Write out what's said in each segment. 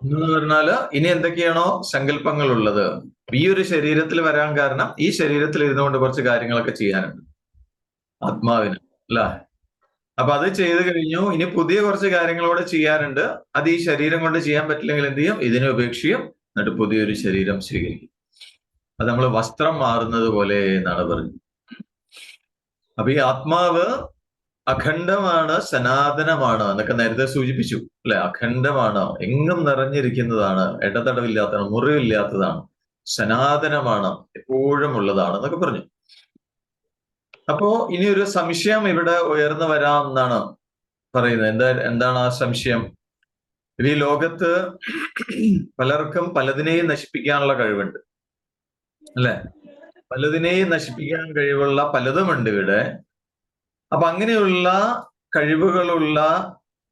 എന്ന് പറഞ്ഞാല് ഇനി എന്തൊക്കെയാണോ സങ്കല്പങ്ങൾ ഉള്ളത് ഈ ഒരു ശരീരത്തിൽ വരാൻ കാരണം ഈ ശരീരത്തിൽ ഇരുന്നുകൊണ്ട് കുറച്ച് കാര്യങ്ങളൊക്കെ ചെയ്യാനുണ്ട് ആത്മാവിന്, അല്ല. അപ്പൊ അത് ചെയ്തു കഴിഞ്ഞു. ഇനി പുതിയ കുറച്ച് കാര്യങ്ങളോടെ ചെയ്യാനുണ്ട്. അത് ഈ ശരീരം കൊണ്ട് ചെയ്യാൻ പറ്റില്ലെങ്കിൽ എന്ത് ചെയ്യും? ഇതിനെ ഉപേക്ഷിക്കും, എന്നിട്ട് പുതിയൊരു ശരീരം സ്വീകരിക്കും. അത് നമ്മൾ വസ്ത്രം മാറുന്നത് പോലെ എന്നാണ് പറഞ്ഞത്. അപ്പൊ ഈ ആത്മാവ് അഖണ്ഡമാണ്, സനാതനമാണ് എന്നൊക്കെ നേരത്തെ സൂചിപ്പിച്ചു അല്ലെ. അഖണ്ഡമാണ്, എങ്ങും നിറഞ്ഞിരിക്കുന്നതാണ്, ഇടതടവില്ലാത്തതാണ്, മുറിവില്ലാത്തതാണ്, സനാതനമാണ്, എപ്പോഴും ഉള്ളതാണ് എന്നൊക്കെ പറഞ്ഞു. അപ്പോ ഇനി ഒരു സംശയം ഇവിടെ ഉയർന്നു വരാം എന്നാണ് പറയുന്നത്. എന്താണ് ആ സംശയം? ഈ ലോകത്ത് പലർക്കും പലതിനെയും നശിപ്പിക്കാനുള്ള കഴിവുണ്ട് അല്ലെ. പലതിനെയും നശിപ്പിക്കാൻ കഴിവുള്ള പലതുമുണ്ട് ഇവിടെ. അപ്പൊ അങ്ങനെയുള്ള കഴിവുകളുള്ള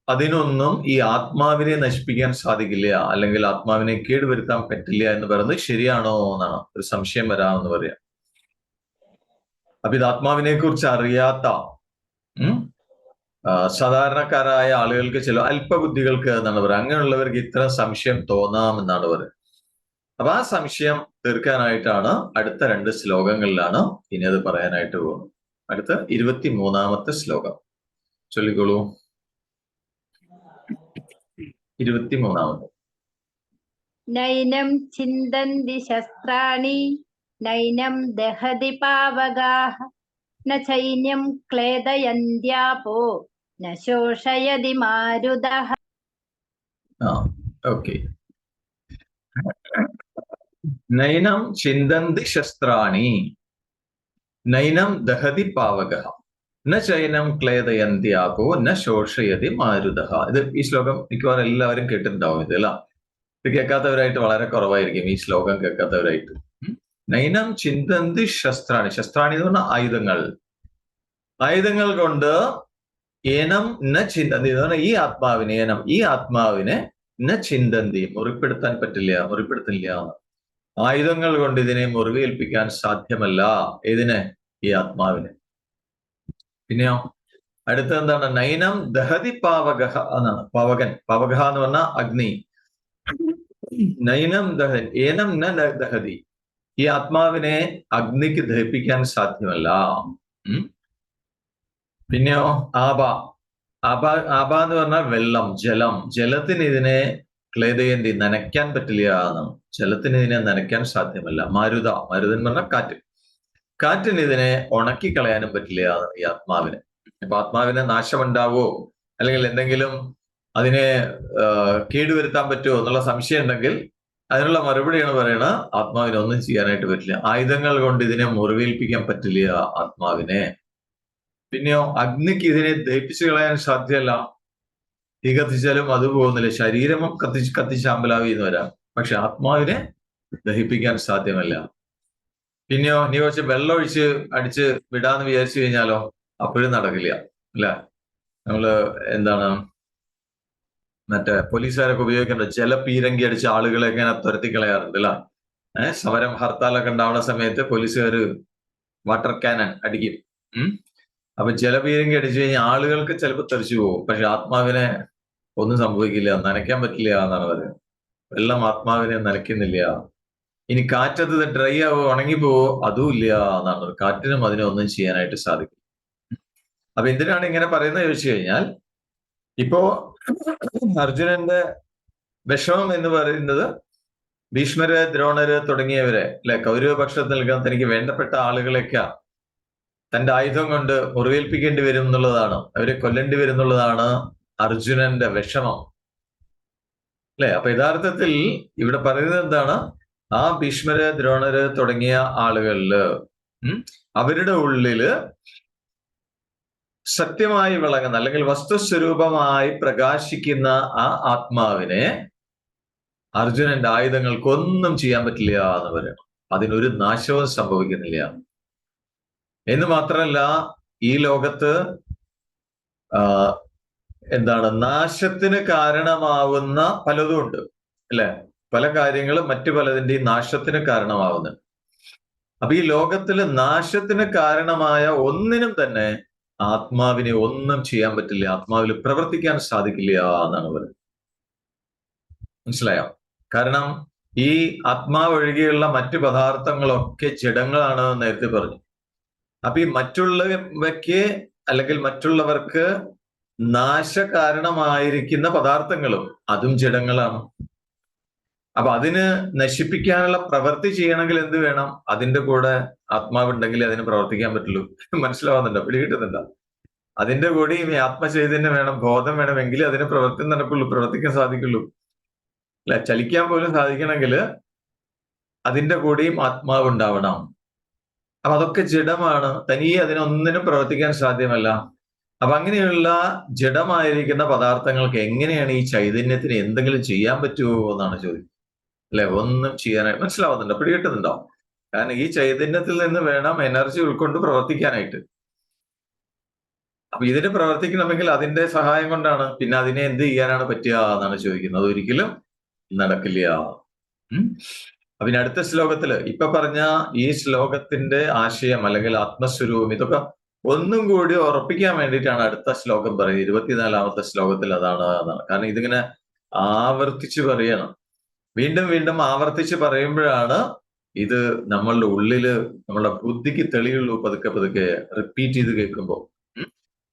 അതിനൊന്നും ഈ ആത്മാവിനെ നശിപ്പിക്കാൻ സാധിക്കില്ല, അല്ലെങ്കിൽ ആത്മാവിനെ കേടുവരുത്താൻ പറ്റില്ല എന്ന് പറയുന്നത് ശരിയാണോ എന്നാണ് ഒരു സംശയം വരാമെന്ന് പറയാം. അപ്പൊ ഇത് ആത്മാവിനെ കുറിച്ച് അറിയാത്ത സാധാരണക്കാരായ ആളുകൾക്ക്, ചില അല്പബുദ്ധികൾക്ക് എന്നാണ് പറയുക, അങ്ങനെയുള്ളവർക്ക് ഇത്തരം സംശയം തോന്നാമെന്നാണ് പറയുന്നത്. അപ്പൊ ആ സംശയം തീർക്കാനായിട്ടാണ് അടുത്ത 2 ശ്ലോകങ്ങളിലാണ് ഇനി അത് പറയാനായിട്ട് പോകുന്നത്. അടുത്ത 23-ാമത്തെ ശ്ലോകം ചൊല്ലിക്കോളൂ. 23-ാമത്തെ. നൈനം ചിന്തന്തി ശസ്ത്രാണി നൈനം ദഹതി പാവകാഃ ന ചൈന്യം ക്ലേദയന്ത്യാപോ ന ശോഷയതി മാരുതഃ. ഓക്കെ. നൈനം ചിന്തന്തി ശസ്ത്രാണി നൈനം ദഹതി പാവകഃ ന ചൈനം ക്ലേദയന്ത്യാപോ ന ശോഷയതി മാരുതഃ. ഇത് ഈ ശ്ലോകം മിക്കവാറും എല്ലാവരും കേട്ടിട്ടുണ്ടാവും. ഇത് അല്ല, ഇത് കേൾക്കാത്തവരായിട്ട് വളരെ കുറവായിരിക്കും, ഈ ശ്ലോകം കേൾക്കാത്തവരായിട്ട്. നൈനം ചിന്തന്തി ശസ്ത്രാണി. ശസ്ത്രാണി എന്ന് പറഞ്ഞാൽ ആയുധങ്ങൾ. ആയുധങ്ങൾ കൊണ്ട് ഏനം ന ചിന്തന്തി എന്ന് പറഞ്ഞാൽ ഈ ആത്മാവിനെ, ഏനം ഈ ആത്മാവിനെ, ന ചിന്തന്തി മുറിപ്പെടുത്താൻ പറ്റില്ല, മുറിപ്പെടുത്തില്ല. ആയുധങ്ങൾ കൊണ്ട് ഇതിനെ മുറിവേൽപ്പിക്കാൻ സാധ്യമല്ല. ഇതിനെ, ഈ ആത്മാവിനെ. പിന്നെയോ അടുത്ത എന്താണ്? നൈനം ദഹതി പാവകഃ എന്നാണ്. പാവകൻ, പാവകഃ എന്ന് പറഞ്ഞാൽ അഗ്നി. നൈനം ദഹൻ ഏനം ന ദഹതി, ഈ ആത്മാവിനെ അഗ്നിക്ക് ദഹിപ്പിക്കാൻ സാധ്യമല്ല. പിന്നെയോ ആപ, ആപ എന്ന് പറഞ്ഞാൽ വെള്ളം, ജലം. ജലത്തിന് ഇതിനെ ക്ലേദയന്തി നനയ്ക്കാൻ പറ്റില്ല എന്നാണ്. ജലത്തിന് ഇതിനെ നനയ്ക്കാൻ സാധ്യമല്ല. മരുത, മരുതൻ എന്ന് പറഞ്ഞാൽ കാറ്റ്. കാറ്റിന് ഇതിനെ ഉണക്കി കളയാനും പറ്റില്ല ഈ ആത്മാവിന്. അപ്പൊ ആത്മാവിന് നാശമുണ്ടാവോ, അല്ലെങ്കിൽ എന്തെങ്കിലും അതിനെ കേടുവരുത്താൻ പറ്റുമോ എന്നുള്ള സംശയം ഉണ്ടെങ്കിൽ അതിനുള്ള മറുപടിയാണ് പറയണത്, ആത്മാവിനെ ഒന്നും ചെയ്യാനായിട്ട് പറ്റില്ല. ആയുധങ്ങൾ കൊണ്ട് ഇതിനെ മുറിവേൽപ്പിക്കാൻ പറ്റില്ല ആത്മാവിനെ. പിന്നെയോ അഗ്നിക്ക് ഇതിനെ ദഹിപ്പിച്ചു കളയാൻ സാധ്യമല്ല. തീ കത്തിച്ചാലും അത് പോകുന്നില്ല. ശരീരം കത്തിച്ചാമ്പലാവി എന്ന് വരാം, പക്ഷെ ആത്മാവിനെ ദഹിപ്പിക്കാൻ സാധ്യമല്ല. പിന്നെയോ നീ കുറച്ച് വെള്ളം ഒഴിച്ച് അടിച്ച് വിടാന്ന് വിചാരിച്ചു കഴിഞ്ഞാലോ അപ്പോഴും നടക്കില്ല അല്ലെ. നമ്മള് എന്താണ് മറ്റേ പോലീസുകാരൊക്കെ ഉപയോഗിക്കേണ്ട ജലപീരങ്കി അടിച്ച് ആളുകളെ ഇങ്ങനെ തുരത്തി കളയാറുണ്ട് അല്ല. സമരം ഹർത്താലൊക്കെ ഉണ്ടാവുന്ന സമയത്ത് പോലീസുകാർ വാട്ടർ ക്യാനൻ അടിക്കും. അപ്പൊ ജലപീരങ്കി അടിച്ചു കഴിഞ്ഞാൽ ആളുകൾക്ക് ചിലപ്പോൾ തെറിച്ചു പോകും, പക്ഷെ ആത്മാവിനെ ഒന്നും സംഭവിക്കില്ല, നനയ്ക്കാൻ പറ്റില്ല എന്നാണ് പറയുന്നത്. വെള്ളം ആത്മാവിനെ നനയ്ക്കുന്നില്ല. ഇനി കാറ്റത്ത് ഡ്രൈ ആവോ, ഉണങ്ങിപ്പോവോ, അതും ഇല്ല എന്നാണ്. കാറ്റിനും അതിനെ ഒന്നും ചെയ്യാനായിട്ട് സാധിക്കും. അപ്പൊ എന്തിനാണ് ഇങ്ങനെ പറയുന്നത് ചോദിച്ചു കഴിഞ്ഞാൽ, ഇപ്പോ അർജുനന്റെ വിഷമം എന്ന് പറയുന്നത് ഭീഷ്മര്, ദ്രോണര് തുടങ്ങിയവരെ അല്ലെ, കൗരവപക്ഷത്ത് നിൽക്കാൻ തനിക്ക് വേണ്ടപ്പെട്ട ആളുകളെയൊക്കെ തന്റെ ആയുധം കൊണ്ട് മുറിവേൽപ്പിക്കേണ്ടി വരും എന്നുള്ളതാണ്, അവരെ കൊല്ലേണ്ടി വരും എന്നുള്ളതാണ് അർജുനന്റെ വിഷമം അല്ലെ. അപ്പൊ യഥാർത്ഥത്തിൽ ഇവിടെ പറയുന്നത് എന്താണ്? ആ ഭീഷ്മര്, ദ്രോണര് തുടങ്ങിയ ആളുകളില് അവരുടെ ഉള്ളില് സത്യമായി വിളങ്ങുന്ന, അല്ലെങ്കിൽ വസ്തുസ്വരൂപമായി പ്രകാശിക്കുന്ന ആ ആത്മാവിനെ അർജുനന്റെ ആയുധങ്ങൾക്കൊന്നും ചെയ്യാൻ പറ്റില്ല എന്ന് പറയണം. അതിനൊരു നാശവും സംഭവിക്കുന്നില്ല എന്ന് മാത്രമല്ല, ഈ ലോകത്ത് എന്താണ് നാശത്തിന് കാരണമാവുന്ന പലതും ഉണ്ട് അല്ലെ. പല കാര്യങ്ങളും മറ്റു പലതിന്റെയും നാശത്തിന് കാരണമാവുന്നുണ്ട്. അപ്പൊ ഈ ലോകത്തില് നാശത്തിന് കാരണമായ ഒന്നിനും തന്നെ ആത്മാവിനെ ഒന്നും ചെയ്യാൻ പറ്റില്ല, ആത്മാവിൽ പ്രവർത്തിക്കാൻ സാധിക്കില്ല എന്നാണ് പറയുന്നത്. മനസ്സിലായോ? കാരണം ഈ ആത്മാവ് ഒഴികെയുള്ള മറ്റു പദാർത്ഥങ്ങളൊക്കെ ജഡങ്ങളാണെന്ന് നേരത്തെ പറഞ്ഞു. അപ്പൊ ഈ മറ്റുള്ളവയ്ക്ക് അല്ലെങ്കിൽ മറ്റുള്ളവർക്ക് നാശകാരണമായിരിക്കുന്ന പദാർത്ഥങ്ങളും അതും ജഡങ്ങളാണ്. അപ്പൊ അതിന് നശിപ്പിക്കാനുള്ള പ്രവൃത്തി ചെയ്യണമെങ്കിൽ എന്ത് വേണം? അതിന്റെ കൂടെ ആത്മാവുണ്ടെങ്കിൽ അതിന് പ്രവർത്തിക്കാൻ പറ്റുള്ളൂ. മനസ്സിലാവുന്നുണ്ടോ? പിടികിട്ടുന്നുണ്ടോ? അതിന്റെ കൂടെ ഈ ആത്മചൈതന്യം വേണം, ബോധം വേണമെങ്കിൽ അതിന് പ്രവർത്തി നടക്കുള്ളൂ, പ്രവർത്തിക്കാൻ സാധിക്കുള്ളൂ. അല്ല, ചലിക്കാൻ പോലും സാധിക്കണമെങ്കിൽ അതിന്റെ കൂടെയും ആത്മാവ് ഉണ്ടാവണം. അപ്പൊ അതൊക്കെ ജഡമാണ്, തനിയെ അതിനൊന്നിനും പ്രവർത്തിക്കാൻ സാധ്യമല്ല. അപ്പൊ അങ്ങനെയുള്ള ജഡമായിരിക്കുന്ന പദാർത്ഥങ്ങൾക്ക് എങ്ങനെയാണ് ഈ ചൈതന്യത്തിന് എന്തെങ്കിലും ചെയ്യാൻ പറ്റുമോ എന്നാണ് ചോദ്യം. അല്ലെ, ഒന്നും ചെയ്യാനായിട്ട്. മനസ്സിലാവുന്നുണ്ടോ? പിടികിട്ടുന്നുണ്ടോ? കാരണം ഈ ചൈതന്യത്തിൽ നിന്ന് വേണം എനർജി ഉൾക്കൊണ്ട് പ്രവർത്തിക്കാനായിട്ട്. അപ്പൊ ഇതിന് പ്രവർത്തിക്കണമെങ്കിൽ അതിന്റെ സഹായം കൊണ്ടാണ്. പിന്നെ അതിനെ എന്ത് ചെയ്യാനാണ് പറ്റുക എന്നാണ് ചോദിക്കുന്നത്. ഒരിക്കലും നടക്കില്ല. അപ്പൊ ഇനി അടുത്ത ശ്ലോകത്തില് ഇപ്പൊ പറഞ്ഞ ഈ ശ്ലോകത്തിന്റെ ആശയം അല്ലെങ്കിൽ ആത്മസ്വരൂപം ഇതൊക്കെ ഒന്നും കൂടി ഉറപ്പിക്കാൻ വേണ്ടിയിട്ടാണ് അടുത്ത ശ്ലോകം പറയുന്നത്. 24-ാമത്തെ ശ്ലോകത്തിൽ അതാണ്. കാരണം ഇതിങ്ങനെ ആവർത്തിച്ച് പറയണം, വീണ്ടും വീണ്ടും ആവർത്തിച്ച് പറയുമ്പോഴാണ് ഇത് നമ്മളുടെ ഉള്ളില് നമ്മളുടെ ബുദ്ധിക്ക് തെളിയുള്ളൂ. പതുക്കെ പതുക്കെ റിപ്പീറ്റ് ചെയ്ത് കേൾക്കുമ്പോൾ.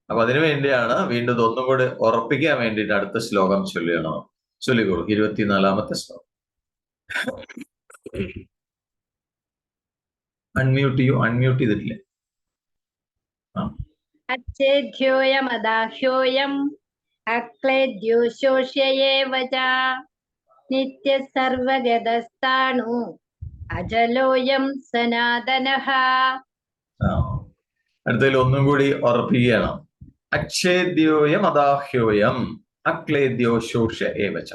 അപ്പൊ അതിനു വേണ്ടിയാണ് വീണ്ടും ഇതൊന്നും കൂടി ഉറപ്പിക്കാൻ വേണ്ടിയിട്ട് അടുത്ത ശ്ലോകം ചൊല്ലണം. ചൊല്ലിക്കോളൂ, 24-ാമത്തെ ശ്ലോകം. അൺമ്യൂട്ട് ചെയ്യൂ. അൺമ്യൂട്ട് ചെയ്തിട്ടില്ലേ? അച്ഛേദ്യോയമദാഹ്യോയം അക്ലേദ്യോ ശോഷ്യയേവ ച നിത്യ സർവഗതസ്ഥാണു അജലോയം സനാതനഃ. അടുത്തതിൽ ഒന്നും കൂടി ഉറപ്പിക്കുകയാണ്. അച്ഛേദ്യോയം അദാഹ്യോയം അക്ലേദ്യോ ശോഷ്യ ഏവച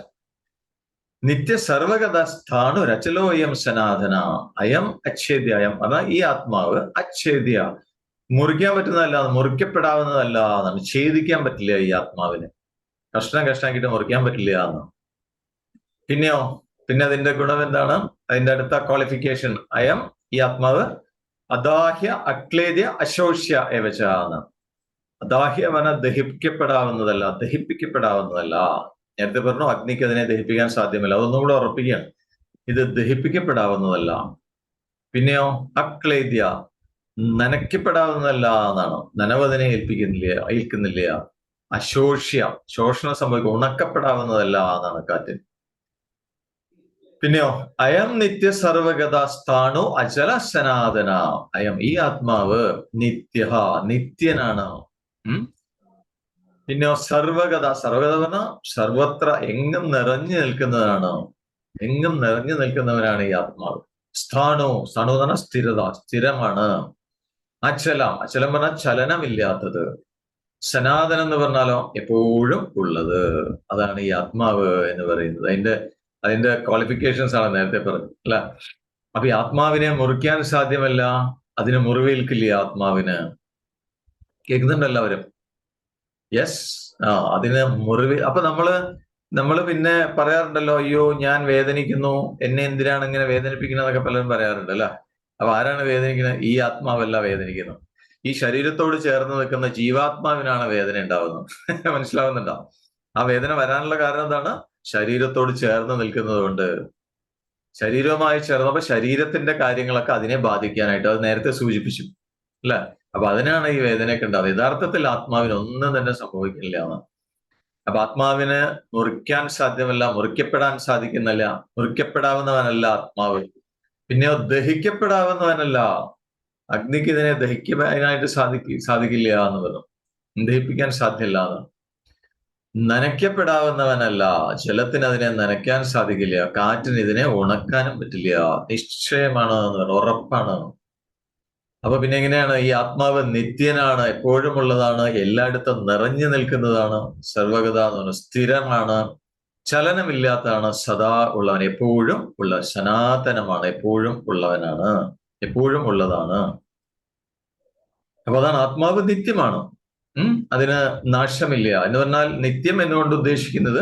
നിത്യ സർവഗതസ്ഥാണു രചലോയം സനാതന അയം അച്ഛേദ്യം. അതാ ഈ ആത്മാവ് അച്ഛേദ്യ, മുറിക്കാൻ പറ്റുന്നതല്ല, മുറിക്കപ്പെടാവുന്നതല്ല എന്നാണ്. ഛേദിക്കാൻ പറ്റില്ല ഈ ആത്മാവിന്. കഷ്ണം കഷ്ണാക്കിയിട്ട് മുറിക്കാൻ പറ്റില്ല എന്നാണ്. പിന്നെയോ, പിന്നെ അതിന്റെ ഗുണം എന്താണ്? അതിന്റെ അടുത്ത ക്വാളിഫിക്കേഷൻ അയം, ഈ ആത്മാവ് അദാഹ്യ അക്ലേദ്യ അശോഷ്യ ഏവച എന്നാണ്. അദാഹ്യമന ദഹിപ്പിക്കപ്പെടാവുന്നതല്ല, ദഹിപ്പിക്കപ്പെടാവുന്നതല്ല. നേരത്തെ പറഞ്ഞു അഗ്നിക്ക് അതിനെ ദഹിപ്പിക്കാൻ സാധ്യമല്ല. അതൊന്നും കൂടെ ഉറപ്പിക്കുകയാണ്, ഇത് ദഹിപ്പിക്കപ്പെടാവുന്നതല്ല. പിന്നെയോ അക്ലേദ്യ, നനയ്ക്കപ്പെടാവുന്നതല്ല എന്നാണ്. നനവതിനെ ഏൽക്കുന്നില്ല. അശോഷ്യ, ശോഷണം സംഭവിക്കും, ഉണക്കപ്പെടാവുന്നതല്ല എന്നാണ് കാറ്റിന്. പിന്നെയോ അയം നിത്യ സർവഗത സ്ഥാണു അചല സനാതന. അയം, ഈ ആത്മാവ് നിത്യ, നിത്യനാണ്. പിന്നെയോ സർവഗത, സർവഗത പറഞ്ഞ സർവത്ര, എങ്ങും നിറഞ്ഞു നിൽക്കുന്നതാണ്. എങ്ങും നിറഞ്ഞു നിൽക്കുന്നവനാണ് ഈ ആത്മാവ്. സ്ഥാണു, സ്ഥാണു എന്ന് പറഞ്ഞാൽ സ്ഥിരത, സ്ഥിരമാണ്. അചലം, അചലം പറഞ്ഞാൽ ചലനമില്ലാത്തത്. സനാതനം എന്ന് പറഞ്ഞാലോ എപ്പോഴും ഉള്ളത്. അതാണ് ഈ ആത്മാവ് എന്ന് പറയുന്നത്. അതിന്റെ ക്വാളിഫിക്കേഷൻസ് ആണ് നേരത്തെ പറഞ്ഞത്, അല്ല? അപ്പൊ ഈ ആത്മാവിനെ മുറിക്കാൻ സാധ്യമല്ല, അതിന് മുറിവേൽക്കില്ല ആത്മാവിന്. കേൾക്കുന്നുണ്ട് എല്ലാവരും? യെസ്. അതിന് മുറിവ്. അപ്പൊ നമ്മള് പിന്നെ പറയാറുണ്ടല്ലോ, അയ്യോ ഞാൻ വേദനിക്കുന്നു, എന്നെ എന്തിനാണ് ഇങ്ങനെ വേദനിപ്പിക്കുന്നതൊക്കെ പലരും പറയാറുണ്ട്, അല്ല? അപ്പൊ ആരാണ് വേദനിക്കുന്നത്? ഈ ആത്മാവല്ല വേദനിക്കുന്നത്. ഈ ശരീരത്തോട് ചേർന്ന് നിൽക്കുന്ന ജീവാത്മാവിനാണ് വേദന ഉണ്ടാവുന്നത്. മനസ്സിലാവുന്നുണ്ടോ? ആ വേദന വരാനുള്ള കാരണം എന്താണ്? ശരീരത്തോട് ചേർന്ന് നിൽക്കുന്നത് കൊണ്ട്. ശരീരവുമായി ചേർന്നപ്പോ ശരീരത്തിന്റെ കാര്യങ്ങളൊക്കെ അതിനെ ബാധിക്കാനായിട്ട്, അത് നേരത്തെ സൂചിപ്പിച്ചു, അല്ലെ? അപ്പൊ അതിനാണ് ഈ വേദനയൊക്കെ ഉണ്ടാവുന്നത്. യഥാർത്ഥത്തിൽ ആത്മാവിന് ഒന്നും തന്നെ സംഭവിക്കില്ല എന്ന്. അപ്പൊ ആത്മാവിന് മുറിക്കാൻ സാധ്യമല്ല, മുറിക്കപ്പെടാൻ സാധിക്കുന്നില്ല, മുറിക്കപ്പെടാവുന്നവനല്ല ആത്മാവ്. പിന്നെയോ ദഹിക്കപ്പെടാവുന്നവനല്ല. അഗ്നിക്ക് ഇതിനെ ദഹിക്കാനായിട്ട് സാധിക്കില്ല എന്ന് പറഞ്ഞു, ദഹിപ്പിക്കാൻ സാധ്യമല്ല എന്ന്. നനയ്ക്കപ്പെടാവുന്നവനല്ല, ജലത്തിന് അതിനെ നനയ്ക്കാൻ സാധിക്കില്ല, കാറ്റിന് ഇതിനെ ഉണക്കാനും പറ്റില്ല. നിശ്ചയമാണ് എന്ന് പറഞ്ഞു, ഉറപ്പാണ്. അപ്പൊ പിന്നെ എങ്ങനെയാണ്? ഈ ആത്മാവ് നിത്യനാണ്, എപ്പോഴും ഉള്ളതാണ്, എല്ലായിടത്തും നിറഞ്ഞു നിൽക്കുന്നതാണ്. സർവഗത എന്ന് പറഞ്ഞാൽ സ്ഥിരമാണ്, ചലനമില്ലാത്തതാണ്, സദാ ഉള്ളവൻ, എപ്പോഴും ഉള്ള സനാതനമാണ്, എപ്പോഴും ഉള്ളവനാണ്, എപ്പോഴും ഉള്ളതാണ്. അപ്പൊ അതാണ് ആത്മാവ് നിത്യമാണ്. അതിന് നാശമില്ല എന്ന് പറഞ്ഞാൽ, നിത്യം എന്നുകൊണ്ട് ഉദ്ദേശിക്കുന്നത്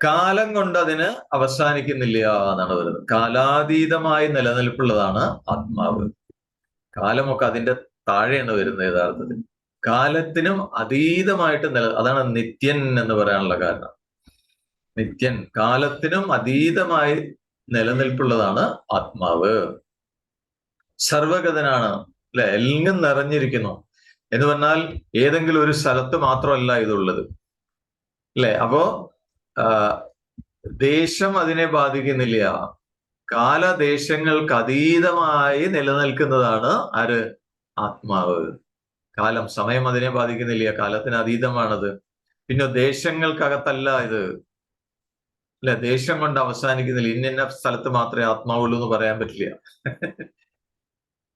കാലം കൊണ്ട് അതിന് അവസാനിക്കുന്നില്ല എന്നാണ് പറയുന്നത്. കാലാതീതമായി നിലനിൽപ്പുള്ളതാണ് ആത്മാവ്. കാലമൊക്കെ അതിന്റെ താഴെയാണ് വരുന്നത് യഥാർത്ഥത്തിൽ. കാലത്തിനും അതീതമായിട്ട് അതാണ് നിത്യൻ എന്ന് പറയാനുള്ള കാരണം. നിത്യൻ, കാലത്തിനും അതീതമായി നിലനിൽപ്പുള്ളതാണ് ആത്മാവ്. സർവഗതനാണ്, അല്ലെ, എല്ലാം നിറഞ്ഞിരിക്കുന്നു എന്ന് പറഞ്ഞാൽ ഏതെങ്കിലും ഒരു സ്ഥലത്ത് മാത്രമല്ല ഇതുള്ളത്, അല്ലെ. അപ്പോ ദേശം അതിനെ ബാധിക്കുന്നില്ല. കാലദേശങ്ങൾക്ക് അതീതമായി നിലനിൽക്കുന്നതാണ് ആര്? ആത്മാവ്. കാലം, സമയം അതിനെ ബാധിക്കുന്നില്ല, കാലത്തിന് അതീതമാണത്. പിന്നെ ദേശങ്ങൾക്കകത്തല്ല ഇത്, അല്ലെ. ദേശം കൊണ്ട് അവസാനിക്കുന്നില്ല. ഇന്ന സ്ഥലത്ത് മാത്രമേ ആത്മാവുള്ളൂ എന്ന് പറയാൻ പറ്റില്ല.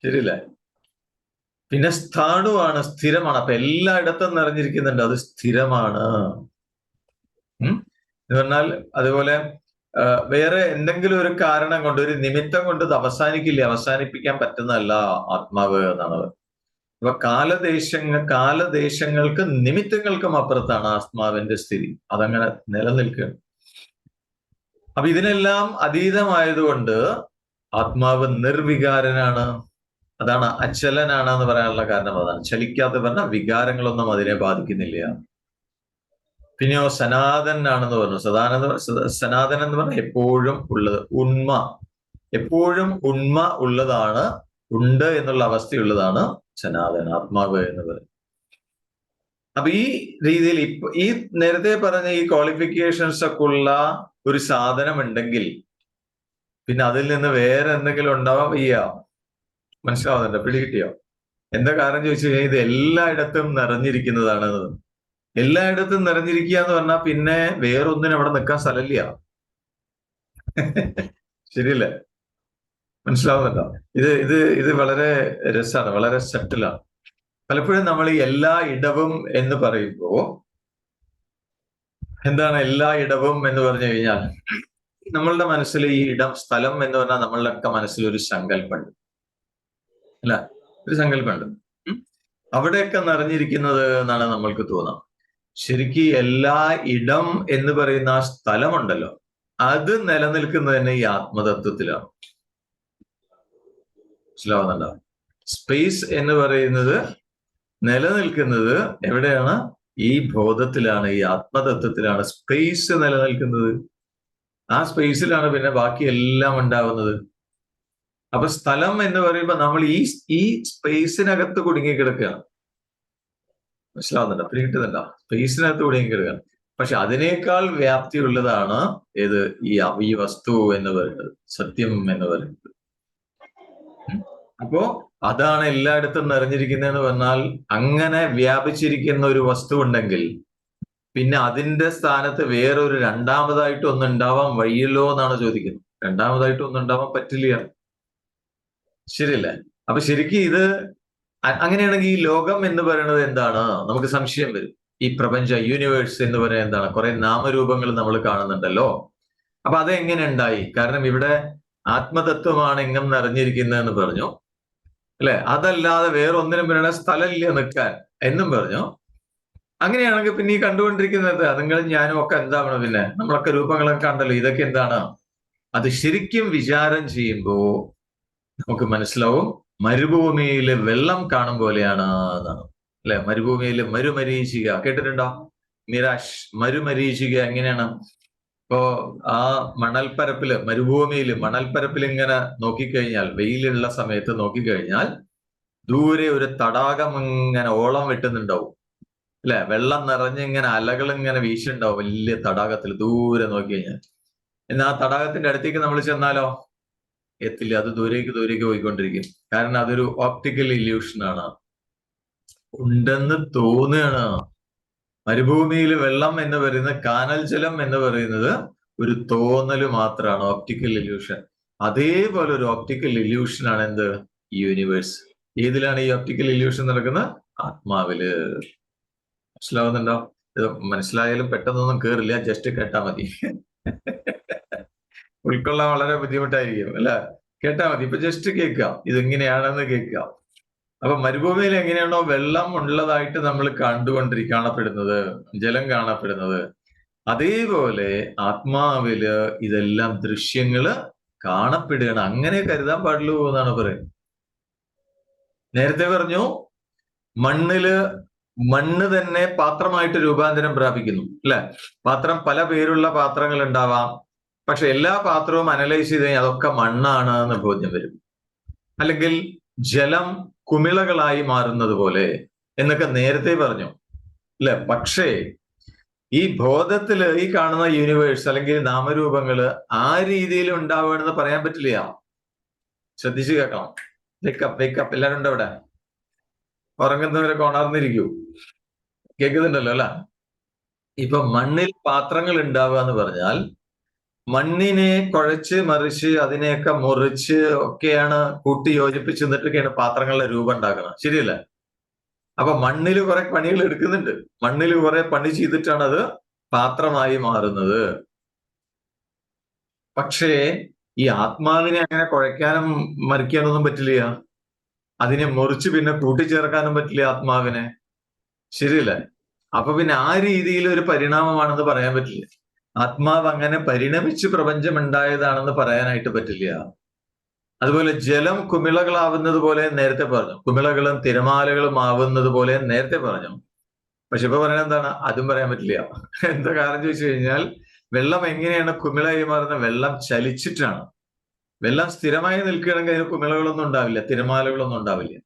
ശരിയല്ലേ? പിന്നെ സ്ഥാണുവാണ്, സ്ഥിരമാണ്. അപ്പൊ എല്ലായിടത്തും നിറഞ്ഞിരിക്കുന്നുണ്ട്, അത് സ്ഥിരമാണ്. എന്ന് പറഞ്ഞാൽ അതുപോലെ വേറെ എന്തെങ്കിലും ഒരു കാരണം കൊണ്ട്, ഒരു നിമിത്തം കൊണ്ട് ഇത് അവസാനിക്കില്ല, അവസാനിപ്പിക്കാൻ പറ്റുന്നതല്ല ആത്മാവ് എന്നാണ്. അപ്പൊ കാലദേശങ്ങൾക്ക് നിമിത്തങ്ങൾക്കും അപ്പുറത്താണ് ആത്മാവിന്റെ സ്ഥിതി. അതങ്ങനെ നിലനിൽക്കുകയാണ്. അപ്പൊ ഇതിനെല്ലാം അതീതമായതുകൊണ്ട് ആത്മാവ് നിർവികാരനാണ്. അതാണ് അചലനാണ് എന്ന് പറയാനുള്ള കാരണം അതാണ്. ചലിക്കാതെ പറഞ്ഞാൽ വികാരങ്ങളൊന്നും അതിനെ ബാധിക്കുന്നില്ല. പിന്നെയോ സനാതനാണെന്ന് പറഞ്ഞു. സനാതൻ എന്ന് പറഞ്ഞാൽ എപ്പോഴും ഉള്ളത്, ഉണ്മ, എപ്പോഴും ഉണ്മ ഉള്ളതാണ്, ഉണ്ട് എന്നുള്ള അവസ്ഥയുള്ളതാണ് സനാതൻ, ആത്മാവ് എന്ന് പറയുന്നത്. അപ്പൊ ഈ രീതിയിൽ ഈ നേരത്തെ പറഞ്ഞ ഈ ക്വാളിഫിക്കേഷൻസ് ഒക്കെ ഉള്ള ഒരു സാധനം ഉണ്ടെങ്കിൽ പിന്നെ അതിൽ നിന്ന് വേറെ എന്തെങ്കിലും ഉണ്ടാവാൻ വയ്യ. മനസ്സിലാവുന്നുണ്ടോ? പിടികിട്ടിയോ? എന്താ കാരണം ചോദിച്ചു കഴിഞ്ഞാൽ ഇത് എല്ലായിടത്തും നിറഞ്ഞിരിക്കുന്നതാണ്. എല്ലായിടത്തും നിറഞ്ഞിരിക്കുക എന്ന് പറഞ്ഞാൽ പിന്നെ വേറൊന്നിനും അവിടെ നിൽക്കാൻ സ്ഥലമില്ല. ശരിയല്ലേ? മനസ്സിലാവുന്നുണ്ടോ? ഇത് വളരെ രസമാണ്, വളരെ സെറ്റിലാണ്. പലപ്പോഴും നമ്മൾ ഈ എല്ലാ ഇടവും എന്ന് പറയുമ്പോ എന്താണ് എല്ലാ ഇടവും എന്ന് പറഞ്ഞു കഴിഞ്ഞാൽ, നമ്മളുടെ മനസ്സിൽ ഈ ഇടം, സ്ഥലം എന്ന് പറഞ്ഞാൽ നമ്മളുടെയൊക്കെ മനസ്സിൽ ഒരു സങ്കല്പമുണ്ട്, അല്ല, ഒരു സങ്കല്പമുണ്ട്. അവിടെയൊക്കെ നിറഞ്ഞിരിക്കുന്നത് എന്നാണ് നമ്മൾക്ക് തോന്നാം. ശരിക്കും എല്ലാ ഇടം എന്ന് പറയുന്ന ആ സ്ഥലമുണ്ടല്ലോ, അത് നിലനിൽക്കുന്നത് തന്നെ ഈ ആത്മതത്വത്തിലാണ്. മനസ്സിലാവുന്നുണ്ടോ? സ്പേസ് എന്ന് പറയുന്നത് നിലനിൽക്കുന്നത് എവിടെയാണ്? ഈ ബോധത്തിലാണ്, ഈ ആത്മതത്വത്തിലാണ് സ്പേസ് നിലനിൽക്കുന്നത്. ആ സ്പേസിലാണ് പിന്നെ ബാക്കി എല്ലാം ഉണ്ടാവുന്നത്. അപ്പൊ സ്ഥലം എന്ന് പറയുമ്പോൾ നമ്മൾ ഈ സ്പേസിനകത്ത് കുടുങ്ങിക്കിടക്കുകയാണ്. മനസ്സിലാവുന്നുണ്ടോ? പിടികിട്ടുന്നുണ്ടോ? സ്പേസിനകത്ത് കുടുങ്ങിക്കിടക്കുകയാണ്. പക്ഷെ അതിനേക്കാൾ വ്യാപ്തിയുള്ളതാണ് ഏത്? ഈ വസ്തു എന്ന് പറയുന്നത്, സത്യം എന്ന് പറയുന്നത്. അപ്പോ അതാണ് എല്ലായിടത്തും നിറഞ്ഞിരിക്കുന്നതെന്ന് പറഞ്ഞാൽ, അങ്ങനെ വ്യാപിച്ചിരിക്കുന്ന ഒരു വസ്തു ഉണ്ടെങ്കിൽ പിന്നെ അതിന്റെ സ്ഥാനത്ത് വേറൊരു രണ്ടാമതായിട്ട് ഒന്നും ഉണ്ടാവാൻ വഴിയല്ലോ എന്നാണ് ചോദിക്കുന്നത്. രണ്ടാമതായിട്ട് ഒന്നും ഉണ്ടാവാൻ പറ്റില്ല. ശരിയല്ലേ? അപ്പൊ ശരിക്കും ഇത് അങ്ങനെയാണെങ്കിൽ ഈ ലോകം എന്ന് പറയുന്നത് എന്താണ്? നമുക്ക് സംശയം വരും. ഈ പ്രപഞ്ച യൂണിവേഴ്സ് എന്ന് പറയുന്നത് എന്താണ്? കുറെ നാമരൂപങ്ങൾ നമ്മൾ കാണുന്നുണ്ടല്ലോ. അപ്പൊ അതെങ്ങനെ ഉണ്ടായി? കാരണം ഇവിടെ ആത്മതത്വമാണ് ഇങ്ങനെ നിറഞ്ഞിരിക്കുന്നതെന്ന് പറഞ്ഞു, അല്ലെ? അതല്ലാതെ വേറൊന്നിനും പറയണ സ്ഥലമില്ല നിൽക്കാൻ എന്നും പറഞ്ഞു. അങ്ങനെയാണെങ്കിൽ പിന്നെ ഈ കണ്ടുകൊണ്ടിരിക്കുന്നത് നിങ്ങളും ഞാനും ഒക്കെ എന്താണ്? പിന്നെ നമ്മളൊക്കെ രൂപങ്ങളൊക്കെ കണ്ടല്ലോ, ഇതൊക്കെ എന്താണ്? അത് ശരിക്കും വിചാരം ചെയ്യുമ്പോ നമുക്ക് മനസ്സിലാവും, മരുഭൂമിയിൽ വെള്ളം കാണും പോലെയാണ് എന്നാണ്, അല്ലെ? മരുഭൂമിയിൽ മരുമരീചിക കേട്ടിട്ടുണ്ടോ? മിറാഷ്, മരുമരീചിക എങ്ങനെയാണ്? ഇപ്പോ ആ മണൽപ്പരപ്പില്, മരുഭൂമിയിൽ മണൽപ്പരപ്പിൽ ഇങ്ങനെ നോക്കിക്കഴിഞ്ഞാൽ, വെയിലുള്ള സമയത്ത് നോക്കിക്കഴിഞ്ഞാൽ ദൂരെ ഒരു തടാകം ഇങ്ങനെ ഓളം വെട്ടുന്നുണ്ടാവും, അല്ലെ? വെള്ളം നിറഞ്ഞിങ്ങനെ അലകൾ ഇങ്ങനെ വീശുണ്ടാവും വലിയ തടാകത്തിൽ, ദൂരെ നോക്കി കഴിഞ്ഞാൽ. എന്നാൽ ആ തടാകത്തിന്റെ അടുത്തേക്ക് നമ്മൾ ചെന്നാലോ എത്തില്ല, അത് ദൂരേക്ക് പോയിക്കൊണ്ടിരിക്കും. കാരണം അതൊരു ഓപ്റ്റിക്കൽ ഇല്യൂഷനാണ്, ഉണ്ടെന്ന് തോന്നുകയാണ്. മരുഭൂമിയിൽ വെള്ളം എന്ന് പറയുന്നത്, കാനൽ ജലം എന്ന് പറയുന്നത് ഒരു തോന്നല് മാത്രമാണ്, ഓപ്റ്റിക്കൽ ഇല്യൂഷൻ. അതേപോലെ ഒരു ഓപ്റ്റിക്കൽ ഇല്യൂഷനാണ് എന്ത്? യൂണിവേഴ്സ്. ഏതിലാണ് ഈ ഓപ്റ്റിക്കൽ ഇല്യൂഷൻ നടക്കുന്നത്? ആത്മാവില്. മനസ്സിലാവുന്നുണ്ടോ? ഇത് മനസ്സിലായാലും പെട്ടെന്നൊന്നും കേറില്ല, ജസ്റ്റ് കേട്ടാ മതി. ഉൾക്കൊള്ളാൻ വളരെ ബുദ്ധിമുട്ടായിരിക്കും, അല്ലെ? കേട്ടാ മതി, ഇപ്പൊ ജസ്റ്റ് കേൾക്കാം, ഇതെങ്ങനെയാണെന്ന് കേൾക്കാം. അപ്പൊ മരുഭൂമിയിൽ എങ്ങനെയാണോ വെള്ളം ഉള്ളതായിട്ട് നമ്മൾ കാണപ്പെടുന്നത്, ജലം കാണപ്പെടുന്നത്, അതേപോലെ ആത്മാവില് ഇതെല്ലാം ദൃശ്യങ്ങള് കാണപ്പെടുകയാണ്. അങ്ങനെ കരുതാൻ പാടുള്ളൂ എന്നാണ് പറയുന്നത്. നേരത്തെ പറഞ്ഞു മണ്ണില് മണ്ണ് തന്നെ പാത്രമായിട്ട് രൂപാന്തരം പ്രാപിക്കുന്നു, അല്ലെ? പാത്രം പല പേരുള്ള പാത്രങ്ങൾ ഉണ്ടാവാം, പക്ഷെ എല്ലാ പാത്രവും അനലൈസ് ചെയ്ത് കഴിഞ്ഞാൽ അതൊക്കെ മണ്ണാണ് എന്ന് ബോധ്യം വരും. അല്ലെങ്കിൽ ജലം കുമിളകളായി മാറുന്നത് പോലെ എന്നൊക്കെ നേരത്തെ പറഞ്ഞു, അല്ലെ? പക്ഷേ ഈ ബോധത്തില് ഈ കാണുന്ന യൂണിവേഴ്സ് അല്ലെങ്കിൽ നാമരൂപങ്ങള് ആ രീതിയിൽ ഉണ്ടാവുകയാണെന്ന് പറയാൻ പറ്റില്ല. ശ്രദ്ധിച്ചു കേൾക്കണം. വേക്കപ്പ് വേക്കപ്പ്, എല്ലാവരും ഉണ്ടോ അവിടെ? ഉറങ്ങുന്നവരൊക്കെ ഉണർന്നിരിക്കൂ. കേൾക്കുന്നുണ്ടല്ലോ അല്ല? ഇപ്പൊ മണ്ണിൽ പാത്രങ്ങൾ ഉണ്ടാവുക എന്ന് പറഞ്ഞാൽ മണ്ണിനെ കുഴച്ച് മറിച്ച് അതിനെയൊക്കെ മുറിച്ച് ഒക്കെയാണ് കൂട്ടി യോജിപ്പിച്ച് നിന്നിട്ടൊക്കെയാണ് പാത്രങ്ങളുടെ രൂപം ഉണ്ടാക്കുന്നത്, ശരിയല്ലേ? അപ്പൊ മണ്ണിൽ കുറെ പണികൾ എടുക്കുന്നുണ്ട്, മണ്ണിൽ കുറെ പണി ചെയ്തിട്ടാണ് അത് പാത്രമായി മാറുന്നത്. പക്ഷേ ഈ ആത്മാവിനെ അങ്ങനെ കുഴയ്ക്കാനും മറിക്കാനൊന്നും പറ്റില്ല, അതിനെ മുറിച്ച് പിന്നെ കൂട്ടിച്ചേർക്കാനും പറ്റില്ല ആത്മാവിനെ, ശരിയല്ലേ? അപ്പൊ പിന്നെ ആ രീതിയിൽ ഒരു പരിണാമമാണെന്ന് പറയാൻ പറ്റില്ല. ആത്മാവ് അങ്ങനെ പരിണമിച്ച് പ്രപഞ്ചം ഉണ്ടായതാണെന്ന് പറയാനായിട്ട് പറ്റില്ല. അതുപോലെ ജലം കുമിളകളാവുന്നത് പോലെ നേരത്തെ പറഞ്ഞു, കുമിളകളും തിരമാലകളും ആവുന്നത് പോലെ നേരത്തെ പറഞ്ഞു. പക്ഷെ ഇപ്പൊ പറയുന്നത് എന്താണ്? അതും പറയാൻ പറ്റില്ല. എന്താ കാരണം ചോദിച്ചു കഴിഞ്ഞാൽ വെള്ളം എങ്ങനെയാണ് കുമിളയായി മാറുന്നത്? വെള്ളം ചലിച്ചിട്ടാണ്. വെള്ളം സ്ഥിരമായി നിൽക്കുകയാണെങ്കിൽ അതിന് കുമിളകളൊന്നും ഉണ്ടാവില്ല, തിരമാലകളൊന്നും ഉണ്ടാവില്ല.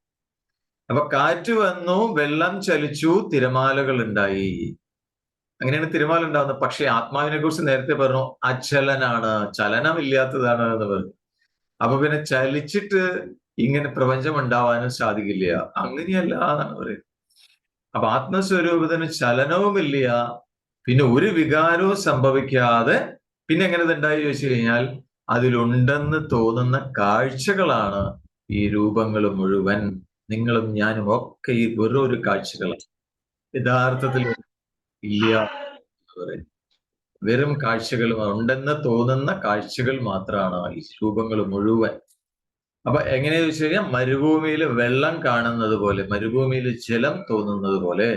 അപ്പൊ കാറ്റ് വന്നു, വെള്ളം ചലിച്ചു, തിരമാലകൾ ഉണ്ടായി. അങ്ങനെയാണ് തിരമാല ഉണ്ടാവുന്നത്. പക്ഷെ ആത്മാവിനെ കുറിച്ച് നേരത്തെ പറഞ്ഞു അചലനാണ്, ചലനമില്ലാത്തതാണ് എന്ന് പറഞ്ഞു. അപ്പൊ പിന്നെ ചലിച്ചിട്ട് ഇങ്ങനെ പ്രപഞ്ചം ഉണ്ടാവാനും സാധിക്കില്ല. അങ്ങനെയല്ല എന്നാണ് പറയുന്നത്. അപ്പൊ ആത്മസ്വരൂപത്തിന് ചലനവുമില്ല, പിന്നെ ഒരു വികാരവും സംഭവിക്കാതെ പിന്നെ എങ്ങനെ ഇതുണ്ടായി ചോദിച്ചു കഴിഞ്ഞാൽ അതിലുണ്ടെന്ന് തോന്നുന്ന കാഴ്ചകളാണ് ഈ രൂപങ്ങൾ മുഴുവൻ. നിങ്ങളും ഞാനും ഒക്കെ ഈ വെറും ഒരു കാഴ്ചകളാണ്, യഥാർത്ഥത്തിൽ ഇല്ല എന്ന് പറയും. വെറും കാഴ്ചകൾ, ഉണ്ടെന്ന് തോന്നുന്ന കാഴ്ചകൾ മാത്രമാണ് ഈ രൂപങ്ങൾ മുഴുവൻ. അപ്പൊ എങ്ങനെയാ ചോദിച്ചു കഴിഞ്ഞാൽ മരുഭൂമിയിൽ വെള്ളം കാണുന്നത് പോലെ, മരുഭൂമിയിൽ ജലം തോന്നുന്നത് പോലെ.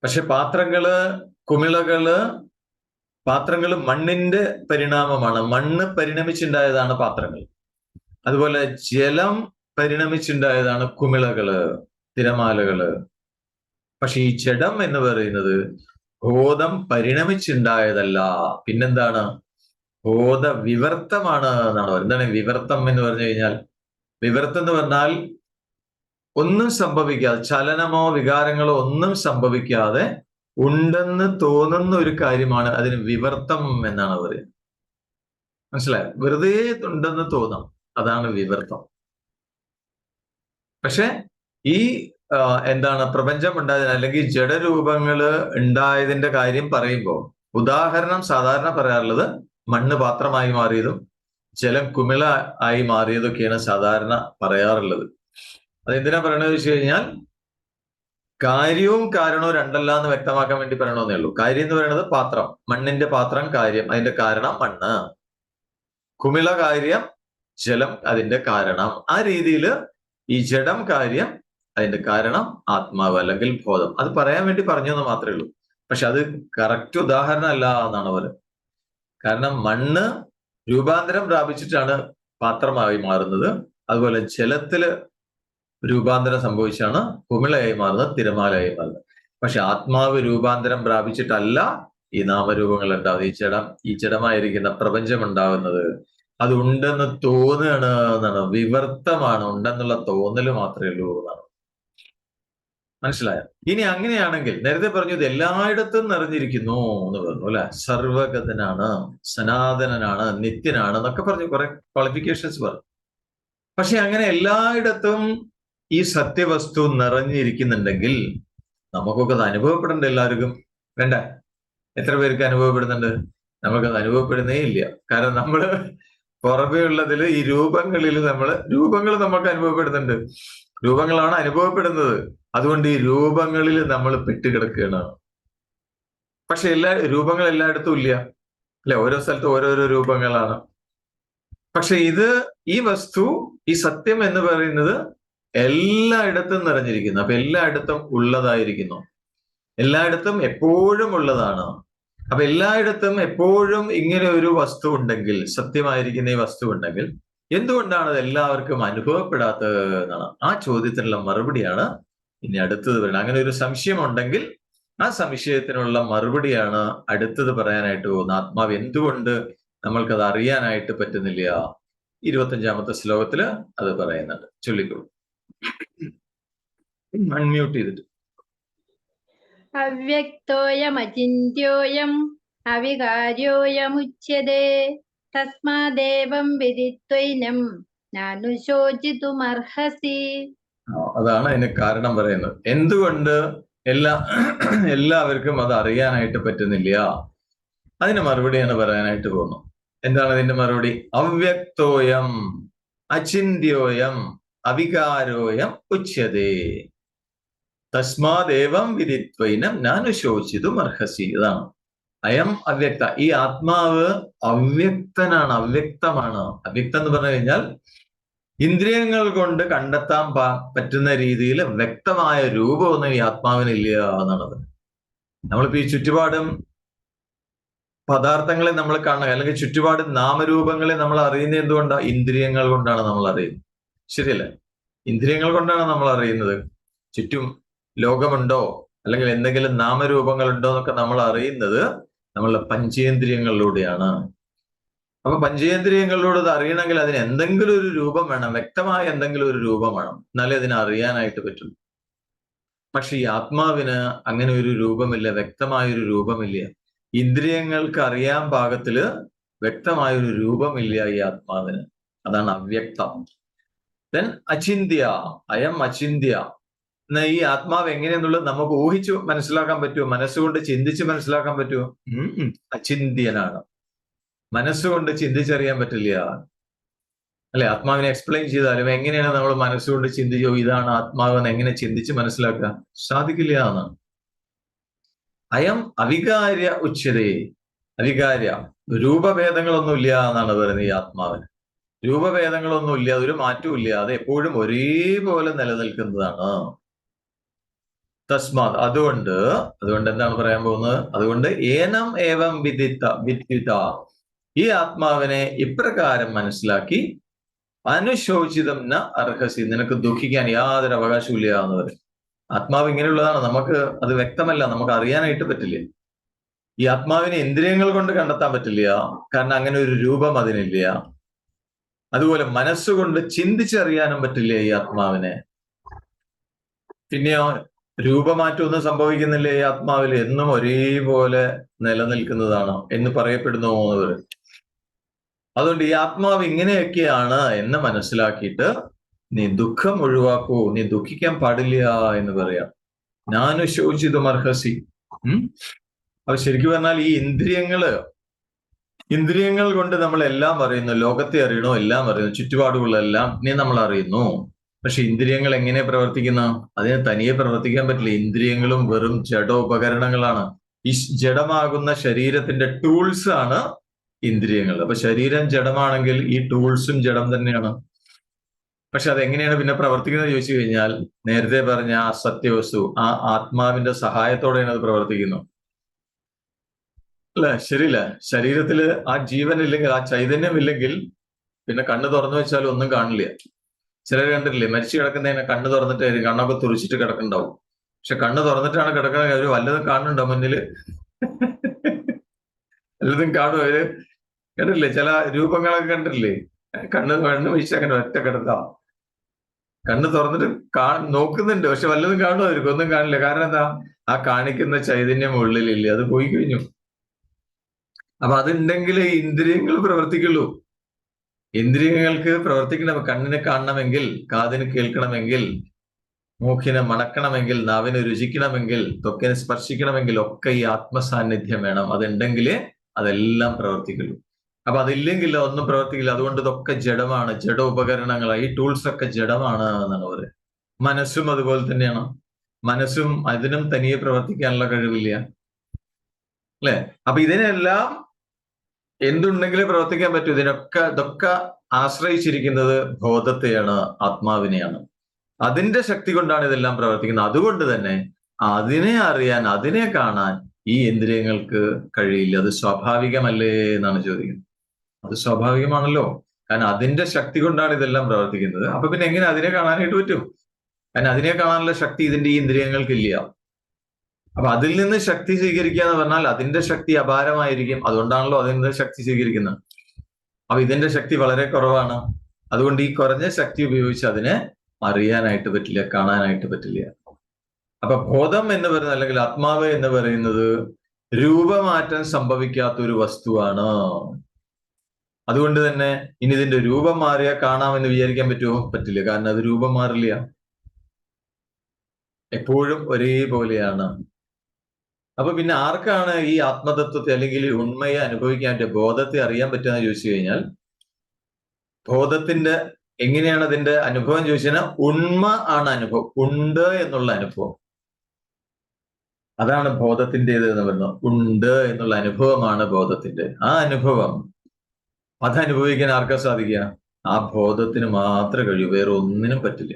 പക്ഷെ പാത്രങ്ങള് മണ്ണിന്റെ പരിണാമമാണ്, മണ്ണ് പരിണമിച്ചുണ്ടായതാണ് പാത്രങ്ങൾ. അതുപോലെ ജലം പരിണമിച്ചുണ്ടായതാണ് കുമിളകള്, തിരമാലകള്. പക്ഷെ ഈ ജഡം എന്ന് പറയുന്നത് ബോധം പരിണമിച്ചുണ്ടായതല്ല, പിന്നെന്താണ്? ബോധ വിവർത്തമാണ് എന്നാണ് പറയുന്നത്. എന്താണ് വിവർത്തം എന്ന് പറഞ്ഞു കഴിഞ്ഞാൽ? വിവർത്തം എന്ന് പറഞ്ഞാൽ ഒന്നും സംഭവിക്കാതെ, ചലനമോ വികാരങ്ങളോ ഒന്നും സംഭവിക്കാതെ ഉണ്ടെന്ന് തോന്നുന്ന ഒരു കാര്യമാണ് അതിന് വിവർത്തം എന്നാണ് പറയുന്നത്. മനസ്സിലായോ? വെറുതെ ഉണ്ടെന്ന് തോന്നാം, അതാണ് വിവർത്തം. പക്ഷെ ഈ എന്താണ് പ്രപഞ്ചം ഉണ്ടായതിന് അല്ലെങ്കിൽ ജഡരൂപങ്ങള് ഉണ്ടായതിന്റെ കാര്യം പറയുമ്പോൾ ഉദാഹരണം സാധാരണ പറയാറുള്ളത് മണ്ണ് പാത്രമായി മാറിയതും ജലം കുമിള ആയി മാറിയതൊക്കെയാണ് സാധാരണ പറയാറുള്ളത്. അതെന്തിനാ പറയണത് വെച്ച് കഴിഞ്ഞാൽ കാര്യവും കാരണവും രണ്ടല്ല എന്ന് വ്യക്തമാക്കാൻ വേണ്ടി പറയണമെന്നേ ഉള്ളൂ. കാര്യം എന്ന് പറയുന്നത് പാത്രം, മണ്ണിന്റെ പാത്രം കാര്യം, അതിന്റെ കാരണം മണ്ണ്. കുമിള കാര്യം, ജലം അതിന്റെ കാരണം. ആ രീതിയിൽ ഈ ജഡം കാര്യം, അതിന്റെ കാരണം ആത്മാവ് അല്ലെങ്കിൽ ബോധം. അത് പറയാൻ വേണ്ടി പറഞ്ഞു എന്ന് മാത്രമേ ഉള്ളൂ. പക്ഷെ അത് കറക്റ്റ് ഉദാഹരണം അല്ല എന്നാണ് പറയുന്നത്. കാരണം മണ്ണ് രൂപാന്തരം പ്രാപിച്ചിട്ടാണ് പാത്രമായി മാറുന്നത്. അതുപോലെ ജലത്തില് രൂപാന്തരം സംഭവിച്ചാണ് കുമിളയായി മാറുന്നത്, തിരമാലയായി മാറുന്നത്. പക്ഷെ ആത്മാവ് രൂപാന്തരം പ്രാപിച്ചിട്ടല്ല ഈ നാമരൂപങ്ങൾ ഉണ്ടാവുന്നത്, ഈ ജഡമായിരിക്കുന്ന പ്രപഞ്ചം ഉണ്ടാവുന്നത്. അത് ഉണ്ടെന്ന് തോന്നുകയാണ് എന്നാണ്, വിവർത്തമാണ്, ഉണ്ടെന്നുള്ള തോന്നല് മാത്രമേ ഉള്ളൂ എന്നാണ്. മനസ്സിലായോ? ഇനി അങ്ങനെയാണെങ്കിൽ നേരത്തെ പറഞ്ഞു ഇത് എല്ലായിടത്തും നിറഞ്ഞിരിക്കുന്നു എന്ന് പറഞ്ഞു, അല്ലെ? സർവഗതനാണ്, സനാതനനാണ്, നിത്യനാണ് എന്നൊക്കെ പറഞ്ഞു, കുറെ ക്വാളിഫിക്കേഷൻസ് പറഞ്ഞു. പക്ഷെ അങ്ങനെ എല്ലായിടത്തും ഈ സത്യവസ്തു നിറഞ്ഞിരിക്കുന്നുണ്ടെങ്കിൽ നമുക്കൊക്കെ അത് അനുഭവപ്പെടേണ്ട എല്ലാവർക്കും വേണ്ട? എത്ര പേർക്ക് അനുഭവപ്പെടുന്നുണ്ട്? നമുക്കത് അനുഭവപ്പെടുന്നേ ഇല്ല. കാരണം നമ്മള് പുറമേ ഉള്ളതിൽ ഈ രൂപങ്ങൾ നമുക്ക് അനുഭവപ്പെടുന്നുണ്ട്, രൂപങ്ങളാണ് അനുഭവപ്പെടുന്നത്. അതുകൊണ്ട് ഈ രൂപങ്ങളിൽ നമ്മൾ പെട്ടുകിടക്കുകയാണ്. പക്ഷെ രൂപങ്ങൾ എല്ലായിടത്തും ഇല്ല, അല്ലെ? ഓരോ സ്ഥലത്തും ഓരോരോ രൂപങ്ങളാണ്. പക്ഷെ ഈ വസ്തു, ഈ സത്യം എന്ന് പറയുന്നത് എല്ലായിടത്തും നിറഞ്ഞിരിക്കുന്നു. അപ്പൊ എല്ലായിടത്തും ഉള്ളതായിരിക്കുന്നു, എല്ലായിടത്തും എപ്പോഴും ഉള്ളതാണ്. അപ്പൊ എല്ലായിടത്തും എപ്പോഴും ഇങ്ങനെ ഒരു വസ്തു ഉണ്ടെങ്കിൽ, സത്യമായിരിക്കുന്ന ഈ വസ്തു ഉണ്ടെങ്കിൽ എന്തുകൊണ്ടാണ് അത് എല്ലാവർക്കും അനുഭവപ്പെടാത്തത് എന്നാണ്. ആ ചോദ്യത്തിനുള്ള മറുപടിയാണ് ഇനി അടുത്തത് പറയണം. അങ്ങനെ ഒരു സംശയം ഉണ്ടെങ്കിൽ ആ സംശയത്തിനുള്ള മറുപടിയാണ് അടുത്തത് പറയാനായിട്ട് പോകുന്നത്. ആത്മാവ് എന്തുകൊണ്ട് നമ്മൾക്കത് അറിയാനായിട്ട് പറ്റുന്നില്ല? 25-ാമത്തെ ശ്ലോകത്തില് അത് പറയുന്നുണ്ട്. ചൊല്ലിക്കോളൂ, അൺമ്യൂട്ട് ചെയ്തിട്ട്. അവ്യക്തോയമചിന്യോയം അവികാര്യോയമുച്യതേ തസ്മാദേവം വിദിത്വൈനം നാനുശോചിതുമർഹസി. അതാണ് അതിന് കാരണം പറയുന്നത്. എന്തുകൊണ്ട് എല്ലാവർക്കും അത് അറിയാനായിട്ട് പറ്റുന്നില്ല? അതിന് മറുപടിയാണ് പറയാനായിട്ട് പോകുന്നു. എന്താണ് അതിന്റെ മറുപടി? അവ്യക്തോയം അചിന്യോയം അവികാരോയം ഉച്യതേ തസ്മാദേവം വിദിത്വൈനം നാനുശോചിതും അർഹസി. ഇതാണ് അയം അവ്യക്ത. ഈ ആത്മാവ് അവ്യക്തനാണ്, അവ്യക്തമാണ്. അവ്യക്തം എന്ന് പറഞ്ഞു കഴിഞ്ഞാൽ ഇന്ദ്രിയങ്ങൾ കൊണ്ട് കണ്ടെത്താൻ പറ്റുന്ന രീതിയിൽ വ്യക്തമായ രൂപമൊന്നും ഈ ആത്മാവിനില്ല എന്നുള്ളത്. നമ്മളിപ്പോ ഈ ചുറ്റുപാടും പദാർത്ഥങ്ങളെ നമ്മൾ കാണുക, അല്ലെങ്കിൽ ചുറ്റുപാട് നാമരൂപങ്ങളെ നമ്മൾ അറിയുന്നത് എന്തുകൊണ്ടാണ്? ഇന്ദ്രിയങ്ങൾ കൊണ്ടാണ് നമ്മൾ അറിയുന്നത്. ശരിയല്ലേ? ഇന്ദ്രിയങ്ങൾ കൊണ്ടാണ് നമ്മൾ അറിയുന്നത്. ചുറ്റും ലോകമുണ്ടോ അല്ലെങ്കിൽ എന്തെങ്കിലും നാമരൂപങ്ങളുണ്ടോ എന്നൊക്കെ നമ്മൾ അറിയുന്നത് നമ്മളുടെ പഞ്ചേന്ദ്രിയങ്ങളിലൂടെയാണ്. അപ്പൊ പഞ്ചേന്ദ്രിയങ്ങളിലൂടെ അത് അറിയണമെങ്കിൽ അതിന് എന്തെങ്കിലും ഒരു രൂപം വേണം, വ്യക്തമായ എന്തെങ്കിലും ഒരു രൂപം വേണം, എന്നാലേ അതിനെ അറിയാനായിട്ട് പറ്റും. പക്ഷെ ഈ ആത്മാവിന് അങ്ങനെ ഒരു രൂപമില്ല, വ്യക്തമായൊരു രൂപമില്ല. ഇന്ദ്രിയങ്ങൾക്ക് അറിയാൻ പാകത്തില് വ്യക്തമായൊരു രൂപമില്ല ഈ ആത്മാവിന്. അതാണ് അവ്യക്തം. ദെൻ അചിന്ത്യ, അയം അചിന്ത്യ. എന്നാ ഈ ആത്മാവ് എങ്ങനെയെന്നുള്ളത് നമുക്ക് ഊഹിച്ചു മനസ്സിലാക്കാൻ പറ്റുമോ? മനസ്സുകൊണ്ട് ചിന്തിച്ച് മനസ്സിലാക്കാൻ പറ്റുമോ? അചിന്ത്യനാണ്. മനസ്സുകൊണ്ട് ചിന്തിച്ചറിയാൻ പറ്റില്ല അല്ലെ? ആത്മാവിനെ എക്സ്പ്ലെയിൻ ചെയ്താലും എങ്ങനെയാണ് നമ്മൾ മനസ്സുകൊണ്ട് ചിന്തിച്ചോ ഇതാണ് ആത്മാവെന്ന് എങ്ങനെ ചിന്തിച്ച് മനസ്സിലാക്കുക? സാധിക്കില്ല എന്നാണ്. അയം അവികാര്യ ഉച്യതേ. അവികാര്യ, രൂപഭേദങ്ങളൊന്നുമില്ല എന്നാണ് പറയുന്നത് ഈ ആത്മാവിന്. രൂപഭേദങ്ങളൊന്നുമില്ല, ഒരു മാറ്റവും ഇല്ല, അത് എപ്പോഴും ഒരേപോലെ നിലനിൽക്കുന്നതാണ്. തസ്മാത്, അതുകൊണ്ട് എന്താണ് പറയാൻ പോകുന്നത്? അതുകൊണ്ട് ഏനം ഏവം വിദിത, ഈ ആത്മാവിനെ ഇപ്രകാരം മനസ്സിലാക്കി അനുശോചിതം ന അർഹസി, നിനക്ക് ദുഃഖിക്കാൻ യാതൊരു അവകാശവും ഇല്ല എന്ന് പറയും. ആത്മാവ് ഇങ്ങനെയുള്ളതാണ്, നമുക്ക് അത് വ്യക്തമല്ല, നമുക്ക് അറിയാനായിട്ട് പറ്റില്ല. ഈ ആത്മാവിനെ ഇന്ദ്രിയങ്ങൾ കൊണ്ട് കണ്ടെത്താൻ പറ്റില്ല, കാരണം അങ്ങനെ ഒരു രൂപം അതിനില്ല. അതുപോലെ മനസ്സുകൊണ്ട് ചിന്തിച്ചറിയാനും പറ്റില്ല ഈ ആത്മാവിനെ. പിന്നെയോ രൂപമാറ്റമൊന്നും സംഭവിക്കുന്നില്ല ഈ ആത്മാവിൽ, എന്നും ഒരേപോലെ നിലനിൽക്കുന്നതാണ് എന്ന് പറയപ്പെടുന്നു എന്നവർ. അതുകൊണ്ട് ഈ ആത്മാവ് ഇങ്ങനെയൊക്കെയാണ് എന്ന് മനസ്സിലാക്കിയിട്ട് നീ ദുഃഖം ഒഴിവാക്കൂ, നീ ദുഃഖിക്കാൻ പാടില്ല എന്ന് പറയാം. നാനുശോചിതും അർഹസി. അപ്പൊ ശരിക്കും പറഞ്ഞാൽ ഈ ഇന്ദ്രിയങ്ങൾ കൊണ്ട് നമ്മൾ എല്ലാം അറിയുന്നു, ലോകത്തെ അറിയണോ, എല്ലാം അറിയുന്നു, ചുറ്റുപാടുകളെല്ലാം നീ നമ്മൾ അറിയുന്നു. പക്ഷെ ഇന്ദ്രിയങ്ങൾ എങ്ങനെ പ്രവർത്തിക്കുന്ന? അതിനെ തനിയെ പ്രവർത്തിക്കാൻ പറ്റില്ല. ഇന്ദ്രിയങ്ങളും വെറും ജഡോപകരണങ്ങളാണ്. ഈ ജഡമാകുന്ന ശരീരത്തിന്റെ ടൂൾസ് ആണ് ഇന്ദ്രിയങ്ങൾ. അപ്പൊ ശരീരം ജഡമാണെങ്കിൽ ഈ ടൂൾസും ജഡം തന്നെയാണ്. പക്ഷെ അതെങ്ങനെയാണ് പിന്നെ പ്രവർത്തിക്കുന്നത് ചോദിച്ചു കഴിഞ്ഞാൽ, നേരത്തെ പറഞ്ഞ ആ സത്യവസ്തു, ആ ആത്മാവിന്റെ സഹായത്തോടെയാണ് അത് പ്രവർത്തിക്കുന്നത്. അല്ലെ? ശരിയല്ല? ശരീരത്തില് ആ ജീവൻ ഇല്ലെങ്കിൽ, ആ ചൈതന്യം ഇല്ലെങ്കിൽ പിന്നെ കണ്ണ് തുറന്നു വെച്ചാൽ ഒന്നും കാണില്ല. ചിലർ കണ്ടിട്ടില്ലേ, മരിച്ചു കിടക്കുന്നതിനെ കണ്ണ് തുറന്നിട്ടായിരിക്കും, കണ്ണൊക്കെ തുറിച്ചിട്ട് കിടക്കുന്നുണ്ടാവും. പക്ഷെ കണ്ണ് തുറന്നിട്ടാണ് കിടക്കണമെങ്കിൽ അവര് വല്ലതും കാണുന്നുണ്ടോ മുന്നില്? വല്ലതും കാണും അവര്? കണ്ടിട്ടില്ലേ? ചില രൂപങ്ങളൊക്കെ കണ്ടിട്ടില്ലേ? കണ്ണ് വീഴ്ച അങ്ങനെ ഒറ്റ കിടക്കാം. കണ്ണ് തുറന്നിട്ട് നോക്കുന്നുണ്ട്, പക്ഷെ വല്ലതും കാണുമായിരിക്കും, ഒന്നും കാണില്ല. കാരണം എന്താ? ആ കാണിക്കുന്ന ചൈതന്യം ഉള്ളിലില്ല, അത് പോയി കഴിഞ്ഞു. അപ്പൊ അതുണ്ടെങ്കിൽ ഇന്ദ്രിയങ്ങൾ പ്രവർത്തിക്കുള്ളൂ. ഇന്ദ്രിയങ്ങൾക്ക് പ്രവർത്തിക്കണം. കണ്ണിന് കാണണമെങ്കിൽ, കാതിന് കേൾക്കണമെങ്കിൽ, മൂക്കിന് മണക്കണമെങ്കിൽ, നാവിന് രുചിക്കണമെങ്കിൽ, ത്വക്കിന് സ്പർശിക്കണമെങ്കിൽ ഒക്കെ ഈ ആത്മസാന്നിധ്യം വേണം. അതുണ്ടെങ്കിലേ അതെല്ലാം പ്രവർത്തിക്കുള്ളൂ. അപ്പൊ അതില്ലെങ്കിൽ ഒന്നും പ്രവർത്തിക്കില്ല. അതുകൊണ്ട് ഇതൊക്കെ ജഡമാണ്, ജഡ ഉപകരണങ്ങളാണ്. ഈ ടൂൾസ് ഒക്കെ ജഡമാണ് എന്നാണ് പറയുന്നത്. മനസ്സും അതുപോലെ തന്നെയാണ്. മനസ്സും അതിനും തനിയെ പ്രവർത്തിക്കാനുള്ള കഴിവില്ല, അല്ലെ? അപ്പൊ ഇതിനെല്ലാം എന്തുണ്ടെങ്കിലേ പ്രവർത്തിക്കാൻ പറ്റൂ. ഇതൊക്കെ ആശ്രയിച്ചിരിക്കുന്നത് ബോധത്തെയാണ്, ആത്മാവിനെയാണ്. അതിന്റെ ശക്തി കൊണ്ടാണ് ഇതെല്ലാം പ്രവർത്തിക്കുന്നത്. അതുകൊണ്ട് തന്നെ അതിനെ അറിയാൻ, അതിനെ കാണാൻ ഈ ഇന്ദ്രിയങ്ങൾക്ക് കഴിയില്ല. അത് സ്വാഭാവികമല്ലേ എന്നാണ് ചോദിക്കുന്നത്. അത് സ്വാഭാവികമാണല്ലോ, കാരണം അതിന്റെ ശക്തി കൊണ്ടാണ് ഇതെല്ലാം പ്രവർത്തിക്കുന്നത്. അപ്പൊ പിന്നെ എങ്ങനെ അതിനെ കാണാനായിട്ട് പറ്റും? കാരണം അതിനെ കാണാനുള്ള ശക്തി ഇതിന്റെ ഈ ഇന്ദ്രിയങ്ങൾക്കില്ല. അപ്പൊ അതിൽ നിന്ന് ശക്തി സ്വീകരിക്കുക എന്ന് പറഞ്ഞാൽ അതിന്റെ ശക്തി അപാരമായിരിക്കും. അതുകൊണ്ടാണല്ലോ അതിന്റെ ശക്തി സ്വീകരിക്കുന്നത്. അപ്പൊ ഇതിന്റെ ശക്തി വളരെ കുറവാണ്. അതുകൊണ്ട് ഈ കുറഞ്ഞ ശക്തി ഉപയോഗിച്ച് അതിനെ അറിയാനായിട്ട് പറ്റില്ല, കാണാനായിട്ട് പറ്റില്ല. അപ്പൊ ബോധം എന്ന് പറയുന്നത്, അല്ലെങ്കിൽ ആത്മാവ് എന്ന് പറയുന്നത് രൂപമാറ്റം സംഭവിക്കാത്ത ഒരു വസ്തുവാണ്. അതുകൊണ്ട് തന്നെ ഇനി ഇതിന്റെ രൂപം മാറിയാൽ കാണാമെന്ന് വിചാരിക്കാൻ പറ്റുമോ? പറ്റില്ല. കാരണം അത് രൂപം മാറില്ല, എപ്പോഴും ഒരേപോലെയാണ്. അപ്പൊ പിന്നെ ആർക്കാണ് ഈ ആത്മതത്വത്തെ അല്ലെങ്കിൽ ഉണ്മയെ അനുഭവിക്കാൻ പറ്റുക, ബോധത്തെ അറിയാൻ പറ്റുക ചോദിച്ചു കഴിഞ്ഞാൽ, ബോധത്തിന്റെ എങ്ങനെയാണ് അതിന്റെ അനുഭവം ചോദിച്ചു കഴിഞ്ഞാൽ, ഉണ്മ ആണ് അനുഭവം, ഉണ്ട് എന്നുള്ള അനുഭവം. അതാണ് ബോധത്തിൻ്റെത് എന്ന് പറയുന്നത്. ഉണ്ട് എന്നുള്ള അനുഭവമാണ് ബോധത്തിന്റെ. ആ അനുഭവം അതനുഭവിക്കാൻ ആർക്കാ സാധിക്കുക? ആ ബോധത്തിന് മാത്രമേ കഴിയൂ, വേറെ ഒന്നിനും പറ്റില്ല.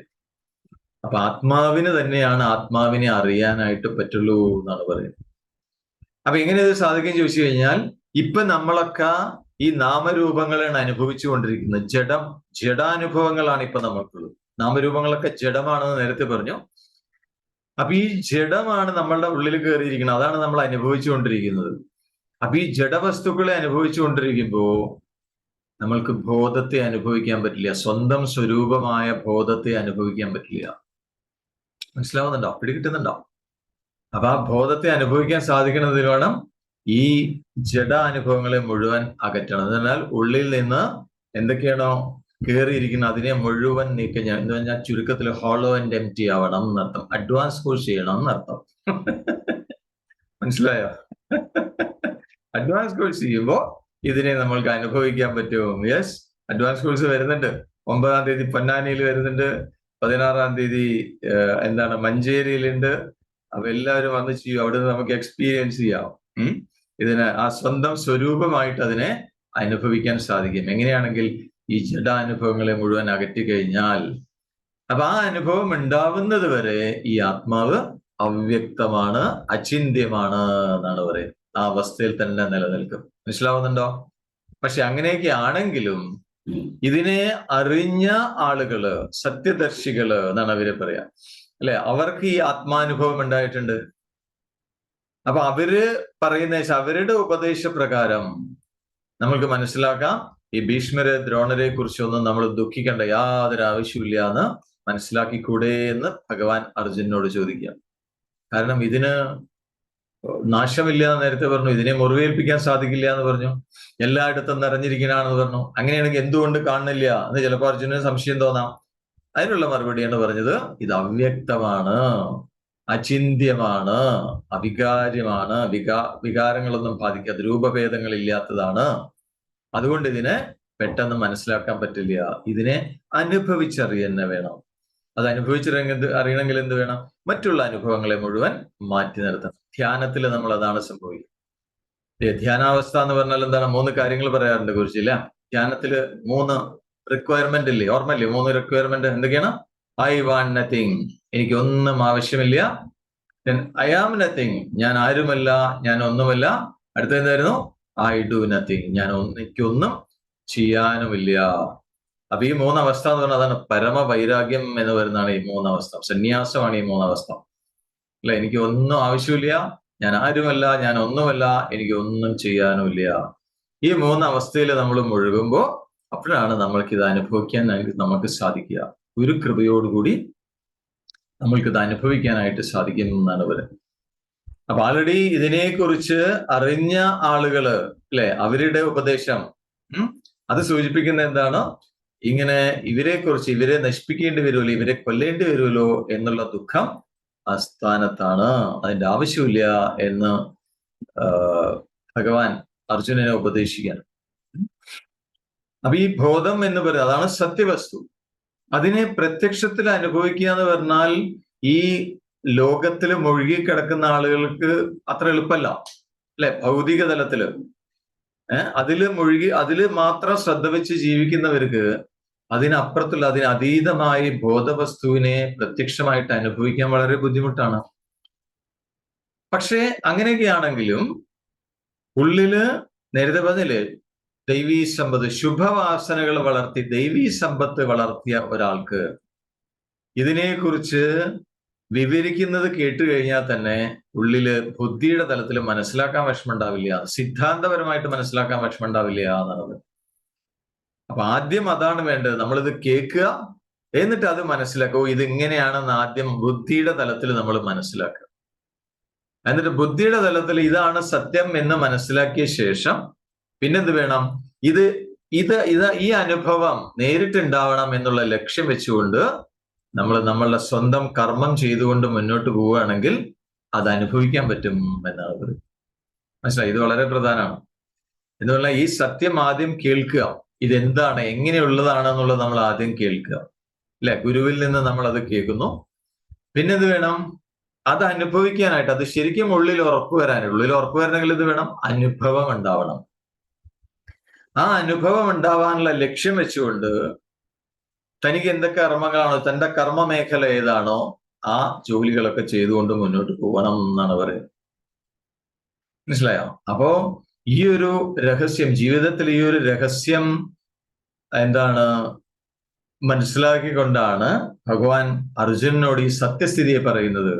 അപ്പൊ ആത്മാവിന് തന്നെയാണ് ആത്മാവിനെ അറിയാനായിട്ട് പറ്റുള്ളൂ എന്നാണ് പറയുന്നത്. അപ്പൊ എങ്ങനെ ഇത് സാധിക്കും ചോദിച്ചു കഴിഞ്ഞാൽ, ഇപ്പൊ നമ്മളൊക്കെ ഈ നാമരൂപങ്ങളാണ് അനുഭവിച്ചു കൊണ്ടിരിക്കുന്നത്. ജഡാനുഭവങ്ങളാണ് ഇപ്പൊ നമ്മൾക്കുള്ളത്. നാമരൂപങ്ങളൊക്കെ ജഡമാണെന്ന് നേരത്തെ പറഞ്ഞു. അപ്പൊ ഈ ജഡമാണ് നമ്മളുടെ ഉള്ളിൽ കയറിയിരിക്കുന്നത്, അതാണ് നമ്മൾ അനുഭവിച്ചു കൊണ്ടിരിക്കുന്നത്. അപ്പൊ ഈ ജഡവസ്തുക്കളെ അനുഭവിച്ചു കൊണ്ടിരിക്കുമ്പോ നമ്മൾക്ക് ബോധത്തെ അനുഭവിക്കാൻ പറ്റില്ല, സ്വന്തം സ്വരൂപമായ ബോധത്തെ അനുഭവിക്കാൻ പറ്റില്ല. മനസ്സിലാവുന്നുണ്ടോ? പിടികിട്ടുന്നുണ്ടോ? അപ്പൊ ആ ബോധത്തെ അനുഭവിക്കാൻ സാധിക്കുന്നതിന് വേണം ഈ ജഡാനുഭവങ്ങളെ മുഴുവൻ അകറ്റണം. എന്നാൽ ഉള്ളിൽ നിന്ന് എന്തൊക്കെയാണോ കയറിയിരിക്കുന്നത് അതിനെ മുഴുവൻ നീക്കം ചെയ്യണം. എന്ന് പറഞ്ഞാൽ ചുരുക്കത്തിൽ ഹോളോ ആൻഡ് എംപ്റ്റി ആവണം എന്നർത്ഥം. അഡ്വാൻസ് കോഴ്സ് ചെയ്യണം എന്നർത്ഥം. മനസ്സിലായോ? അഡ്വാൻസ് കോഴ്സ് ചെയ്യുമ്പോ ഇതിനെ നമ്മൾക്ക് അനുഭവിക്കാൻ പറ്റും. യെസ്, അഡ്വാൻസ് കോഴ്സ് വരുന്നുണ്ട്. 9-ാം തീയതി പൊന്നാനിയിൽ വരുന്നുണ്ട്, 16-ാം തീയതി മഞ്ചേരിയിലുണ്ട്. അപ്പൊ എല്ലാവരും വന്ന് ചെയ്യും, അവിടെ നിന്ന് നമുക്ക് എക്സ്പീരിയൻസ് ചെയ്യാം. ഇതിനെ ആ സ്വന്തം സ്വരൂപമായിട്ട് അതിനെ അനുഭവിക്കാൻ സാധിക്കും. എങ്ങനെയാണെങ്കിൽ ഈ ജഡാനുഭവങ്ങളെ മുഴുവൻ അകറ്റി കഴിഞ്ഞാൽ, അപ്പൊ ആ അനുഭവം ഉണ്ടാവുന്നത് വരെ ഈ ആത്മാവ് അവ്യക്തമാണ്, അചിന്ത്യമാണ് എന്നാണ് പറയുന്നത്. ആ അവസ്ഥയിൽ തന്നെ നിലനിൽക്കും. മനസ്സിലാവുന്നുണ്ടോ? പക്ഷെ അങ്ങനെയൊക്കെ ആണെങ്കിലും ഇതിനെ അറിഞ്ഞ ആളുകള്, സത്യദർശികള് എന്നാണ് അവര് പറയാ, അല്ലെ? അവർക്ക് ഈ ആത്മാനുഭവം ഉണ്ടായിട്ടുണ്ട്. അപ്പൊ അവര് പറയുന്ന അവരുടെ ഉപദേശപ്രകാരം നമ്മൾക്ക് മനസ്സിലാക്കാം, ഈ ഭീഷ്മരെ ദ്രോണരെ കുറിച്ചൊന്നും നമ്മൾ ദുഃഖിക്കേണ്ട യാതൊരു ആവശ്യമില്ല എന്ന് മനസ്സിലാക്കിക്കൂടെ എന്ന് ഭഗവാൻ അർജുനോട് ചോദിക്കാം. കാരണം ഇതിന് നാശമില്ല എന്ന് നേരത്തെ പറഞ്ഞു, ഇതിനെ മുറിവേൽപ്പിക്കാൻ സാധിക്കില്ല എന്ന് പറഞ്ഞു, എല്ലായിടത്തും നിറഞ്ഞിരിക്കണമെന്ന് പറഞ്ഞു. അങ്ങനെയാണെങ്കിൽ എന്തുകൊണ്ട് കാണുന്നില്ല എന്ന് ചിലപ്പോൾ അർജുനന് സംശയം തോന്നാം. അതിനുള്ള മറുപടിയാണ് പറഞ്ഞത്, ഇത് അവ്യക്തമാണ്, അചിന്ത്യമാണ്, അവികാര്യമാണ്, വികാരങ്ങളൊന്നും ബാധിക്കാത്ത, രൂപഭേദങ്ങൾ ഇല്ലാത്തതാണ്. അതുകൊണ്ട് ഇതിനെ പെട്ടെന്ന് മനസ്സിലാക്കാൻ പറ്റില്ല. ഇതിനെ അനുഭവിച്ചറിയുന്ന വേണം. അത് അറിയണമെങ്കിൽ എന്ത് വേണം? മറ്റുള്ള അനുഭവങ്ങളെ മുഴുവൻ മാറ്റി നിർത്തണം. ധ്യാനത്തിൽ നമ്മൾ അതാണ് സംഭവിക്കുക. ധ്യാനാവസ്ഥ എന്ന് പറഞ്ഞാൽ എന്താണ്? 3 കാര്യങ്ങൾ പറയാറുണ്ട് കുറിച്ചില്ല. ധ്യാനത്തില് 3 റിക്വയർമെന്റ് ഇല്ലേ? ഓർമ്മയില്ലേ? 3 റിക്വയർമെന്റ് എന്തൊക്കെയാണ്? ഐ വാണ്ട് നത്തിങ്, എനിക്കൊന്നും ആവശ്യമില്ല. ഐ ആം നത്തിങ്, ഞാൻ ആരുമല്ല, ഞാൻ ഒന്നുമല്ല. അടുത്ത എന്തായിരുന്നു? ഐ ഡു നത്തിങ്, എനിക്കൊന്നും ചെയ്യാനുമില്ല. അപ്പൊ ഈ 3 അവസ്ഥ എന്ന് പറഞ്ഞാൽ അതാണ് പരമവൈരാഗ്യം എന്ന് പറയുന്നതാണ് ഈ 3 അവസ്ഥ. സന്യാസമാണ് ഈ 3 അവസ്ഥ, അല്ലെ? എനിക്ക് ഒന്നും ആവശ്യമില്ല, ഞാൻ ആരുമല്ല, ഞാൻ ഒന്നുമല്ല, എനിക്ക് ഒന്നും ചെയ്യാനുമില്ല. ഈ 3 അവസ്ഥയിൽ നമ്മൾ മുഴുകുമ്പോൾ അപ്പോഴാണ് നമ്മൾക്കിത് അനുഭവിക്കാൻ നമുക്ക് സാധിക്കുക. ഒരു കൃപയോടുകൂടി നമ്മൾക്കിത് അനുഭവിക്കാനായിട്ട് സാധിക്കും എന്നാണ് പറയുന്നത്. അപ്പൊ ആൾറെഡി ഇതിനെക്കുറിച്ച് അറിഞ്ഞ ആളുകള്, അല്ലെ, അവരുടെ ഉപദേശം അത് സൂചിപ്പിക്കുന്ന എന്താണ്? ഇങ്ങനെ ഇവരെ നശിപ്പിക്കേണ്ടി വരുമല്ലോ, ഇവരെ കൊല്ലേണ്ടി വരുമല്ലോ എന്നുള്ള ദുഃഖം അസ്ഥാനത്താണ്, അതിന്റെ ആവശ്യമില്ല എന്ന് ഭഗവാൻ അർജുനനെ ഉപദേശിക്കാൻ. അപ്പൊ ഈ ബോധം എന്ന് പറയുന്നത് അതാണ് സത്യവസ്തു. അതിനെ പ്രത്യക്ഷത്തിൽ അനുഭവിക്കുക എന്ന് പറഞ്ഞാൽ ഈ ലോകത്തിൽ മുഴുകിക്കിടക്കുന്ന ആളുകൾക്ക് അത്ര എളുപ്പമല്ല, അല്ലെ? ഭൗതിക തലത്തില് അതില് മാത്രം ശ്രദ്ധ വെച്ച് ജീവിക്കുന്നവർക്ക് അതിനപ്പുറത്തുള്ള, അതിനതീതമായി ബോധവസ്തുവിനെ പ്രത്യക്ഷമായിട്ട് അനുഭവിക്കാൻ വളരെ ബുദ്ധിമുട്ടാണ്. പക്ഷേ അങ്ങനെയൊക്കെയാണെങ്കിലും ഉള്ളില് നേരത്തെ പറഞ്ഞില്ലേ, ദൈവീ സമ്പത്ത്, ശുഭവാസനകൾ വളർത്തി ദൈവീ സമ്പത്ത് വളർത്തിയ ഒരാൾക്ക് ഇതിനെക്കുറിച്ച് വിവരിക്കുന്നത് കേട്ട് കഴിഞ്ഞാൽ തന്നെ ഉള്ളില് ബുദ്ധിയുടെ തലത്തിൽ മനസ്സിലാക്കാൻ വിഷമമുണ്ടാവില്ല, സിദ്ധാന്തപരമായിട്ട് മനസ്സിലാക്കാൻ വിഷമമുണ്ടാവില്ല എന്നാണ്. അപ്പൊ ആദ്യം അതാണ് വേണ്ടത്. നമ്മളിത് കേൾക്കുക, എന്നിട്ട് അത് മനസ്സിലാക്കുക. ഇത് ഇങ്ങനെയാണെന്ന് ആദ്യം ബുദ്ധിയുടെ തലത്തിൽ നമ്മൾ മനസ്സിലാക്കുക. എന്നിട്ട് ബുദ്ധിയുടെ തലത്തിൽ ഇതാണ് സത്യം എന്ന് മനസ്സിലാക്കിയ ശേഷം പിന്നെന്ത് വേണം? ഇത് ഇത് ഇത് ഈ അനുഭവം നേരിട്ടുണ്ടാവണം എന്നുള്ള ലക്ഷ്യം വെച്ചുകൊണ്ട് നമ്മൾ നമ്മളുടെ സ്വന്തം കർമ്മം ചെയ്തുകൊണ്ട് മുന്നോട്ട് പോവുകയാണെങ്കിൽ അത് അനുഭവിക്കാൻ പറ്റും എന്നാണ് പറയുന്നത്. മനസ്സിലായി? ഇത് വളരെ പ്രധാനമാണ്. എന്ന് പറഞ്ഞാൽ ഈ സത്യം ആദ്യം കേൾക്കുക. ഇതെന്താണ്, എങ്ങനെയുള്ളതാണെന്നുള്ളത് നമ്മൾ ആദ്യം കേൾക്കുക, അല്ലെ? ഗുരുവിൽ നിന്ന് നമ്മൾ അത് കേൾക്കുന്നു. പിന്നെന്ത് വേണം? അത് അനുഭവിക്കാനായിട്ട്, അത് ശരിക്കും ഉള്ളിൽ ഉറപ്പ് വരണമെങ്കിൽ ഇത് വേണം, അനുഭവം ഉണ്ടാവണം. ആ അനുഭവം ഉണ്ടാവാനുള്ള ലക്ഷ്യം വെച്ചുകൊണ്ട് തനിക്ക് എന്തൊക്കെ കർമ്മങ്ങളാണോ, തന്റെ കർമ്മ മേഖല ഏതാണോ ആ ജോലികളൊക്കെ ചെയ്തുകൊണ്ട് മുന്നോട്ട് പോകണം എന്നാണ് പറയുന്നത്. മനസ്സിലായോ? അപ്പോ ഈ ഒരു രഹസ്യം, ജീവിതത്തിൽ ഈ ഒരു രഹസ്യം എന്താണ് മനസ്സിലാക്കിക്കൊണ്ടാണ് ഭഗവാൻ അർജുനനോട് ഈ സത്യസ്ഥിതിയെ പറയുന്നത്.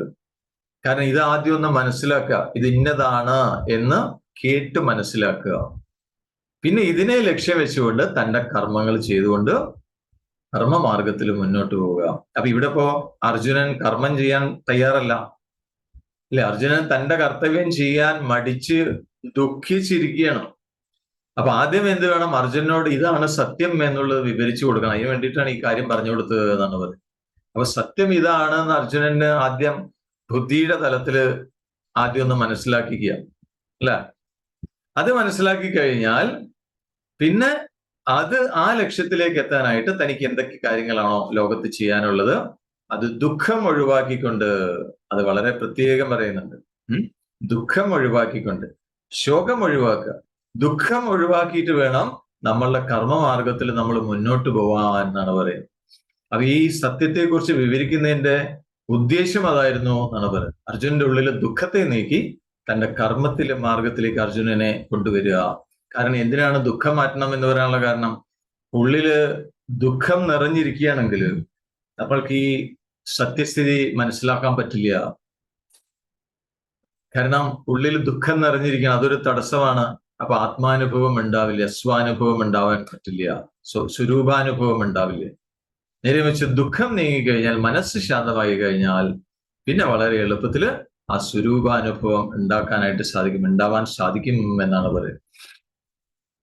കാരണം ഇത് ആദ്യം ഒന്ന് മനസ്സിലാക്കുക, ഇത് ഇന്നതാണ് എന്ന് കേട്ട് മനസ്സിലാക്കുക. പിന്നെ ഇതിനെ ലക്ഷ്യം വെച്ചുകൊണ്ട് തന്റെ കർമ്മങ്ങൾ ചെയ്തുകൊണ്ട് കർമ്മമാർഗത്തിൽ മുന്നോട്ട് പോവുക. അപ്പൊ ഇവിടെ ഇപ്പോ അർജുനൻ കർമ്മം ചെയ്യാൻ തയ്യാറല്ല, അല്ലെ? അർജുനൻ തന്റെ കർത്തവ്യം ചെയ്യാൻ മടിച്ച് ദുഃഖിച്ചിരിക്കുകയാണ്. അപ്പൊ ആദ്യം എന്ത് വേണം? അർജുനനോട് ഇതാണ് സത്യം എന്നുള്ളത് വിവരിച്ചു കൊടുക്കണം. അതിന് വേണ്ടിയിട്ടാണ് ഈ കാര്യം പറഞ്ഞു കൊടുത്തത് എന്നാണ് പറയുന്നത്. അപ്പൊ സത്യം ഇതാണെന്ന് അർജുനന് ആദ്യം ബുദ്ധിയുടെ തലത്തില് ആദ്യം ഒന്ന് മനസ്സിലാക്കിക്കുക, അല്ലെ? അത് മനസ്സിലാക്കി കഴിഞ്ഞാൽ പിന്നെ അത് ആ ലക്ഷ്യത്തിലേക്ക് എത്താനായിട്ട് തനിക്ക് എന്തൊക്കെ കാര്യങ്ങളാണോ ലോകത്ത് ചെയ്യാനുള്ളത് അത് ദുഃഖം ഒഴിവാക്കിക്കൊണ്ട്, അത് വളരെ പ്രത്യേകം പറയുന്നുണ്ട്, ദുഃഖം ഒഴിവാക്കിക്കൊണ്ട്, ശോകം ഒഴിവാക്കുക. ദുഃഖം ഒഴിവാക്കിയിട്ട് വേണം നമ്മളുടെ കർമ്മമാർഗത്തിൽ നമ്മൾ മുന്നോട്ട് പോവാൻ എന്നാണ് പറയുന്നത്. അപ്പൊ ഈ സത്യത്തെക്കുറിച്ച് വിവരിക്കുന്നതിന്റെ ഉദ്ദേശം അതായിരുന്നു എന്നാണ് പറയുന്നത്. അർജുനന്റെ ഉള്ളിൽ ദുഃഖത്തെ നീക്കി തന്റെ കർമ്മത്തിലെ മാർഗത്തിലേക്ക് അർജുനനെ കൊണ്ടുവരിക. കാരണം എന്തിനാണ് ദുഃഖം മാറ്റണം എന്ന് പറയാനുള്ള കാരണം, ഉള്ളില് ദുഃഖം നിറഞ്ഞിരിക്കുകയാണെങ്കിൽ നമ്മൾക്ക് ഈ സത്യസ്ഥിതി മനസ്സിലാക്കാൻ പറ്റില്ല. കാരണം ഉള്ളിൽ ദുഃഖം നിറഞ്ഞിരിക്കണം, അതൊരു തടസ്സമാണ്. അപ്പൊ ആത്മാനുഭവം ഉണ്ടാവില്ല, സ്വാനുഭവം ഉണ്ടാവാൻ പറ്റില്ല, സ്വരൂപാനുഭവം ഉണ്ടാവില്ല. നേരെ വെച്ച് ദുഃഖം നീങ്ങിക്കഴിഞ്ഞാൽ, മനസ്സ് ശാന്തമായി കഴിഞ്ഞാൽ പിന്നെ വളരെ എളുപ്പത്തിൽ ആ സ്വരൂപാനുഭവം ഉണ്ടാവാൻ സാധിക്കും എന്നാണ് പറയുന്നത്.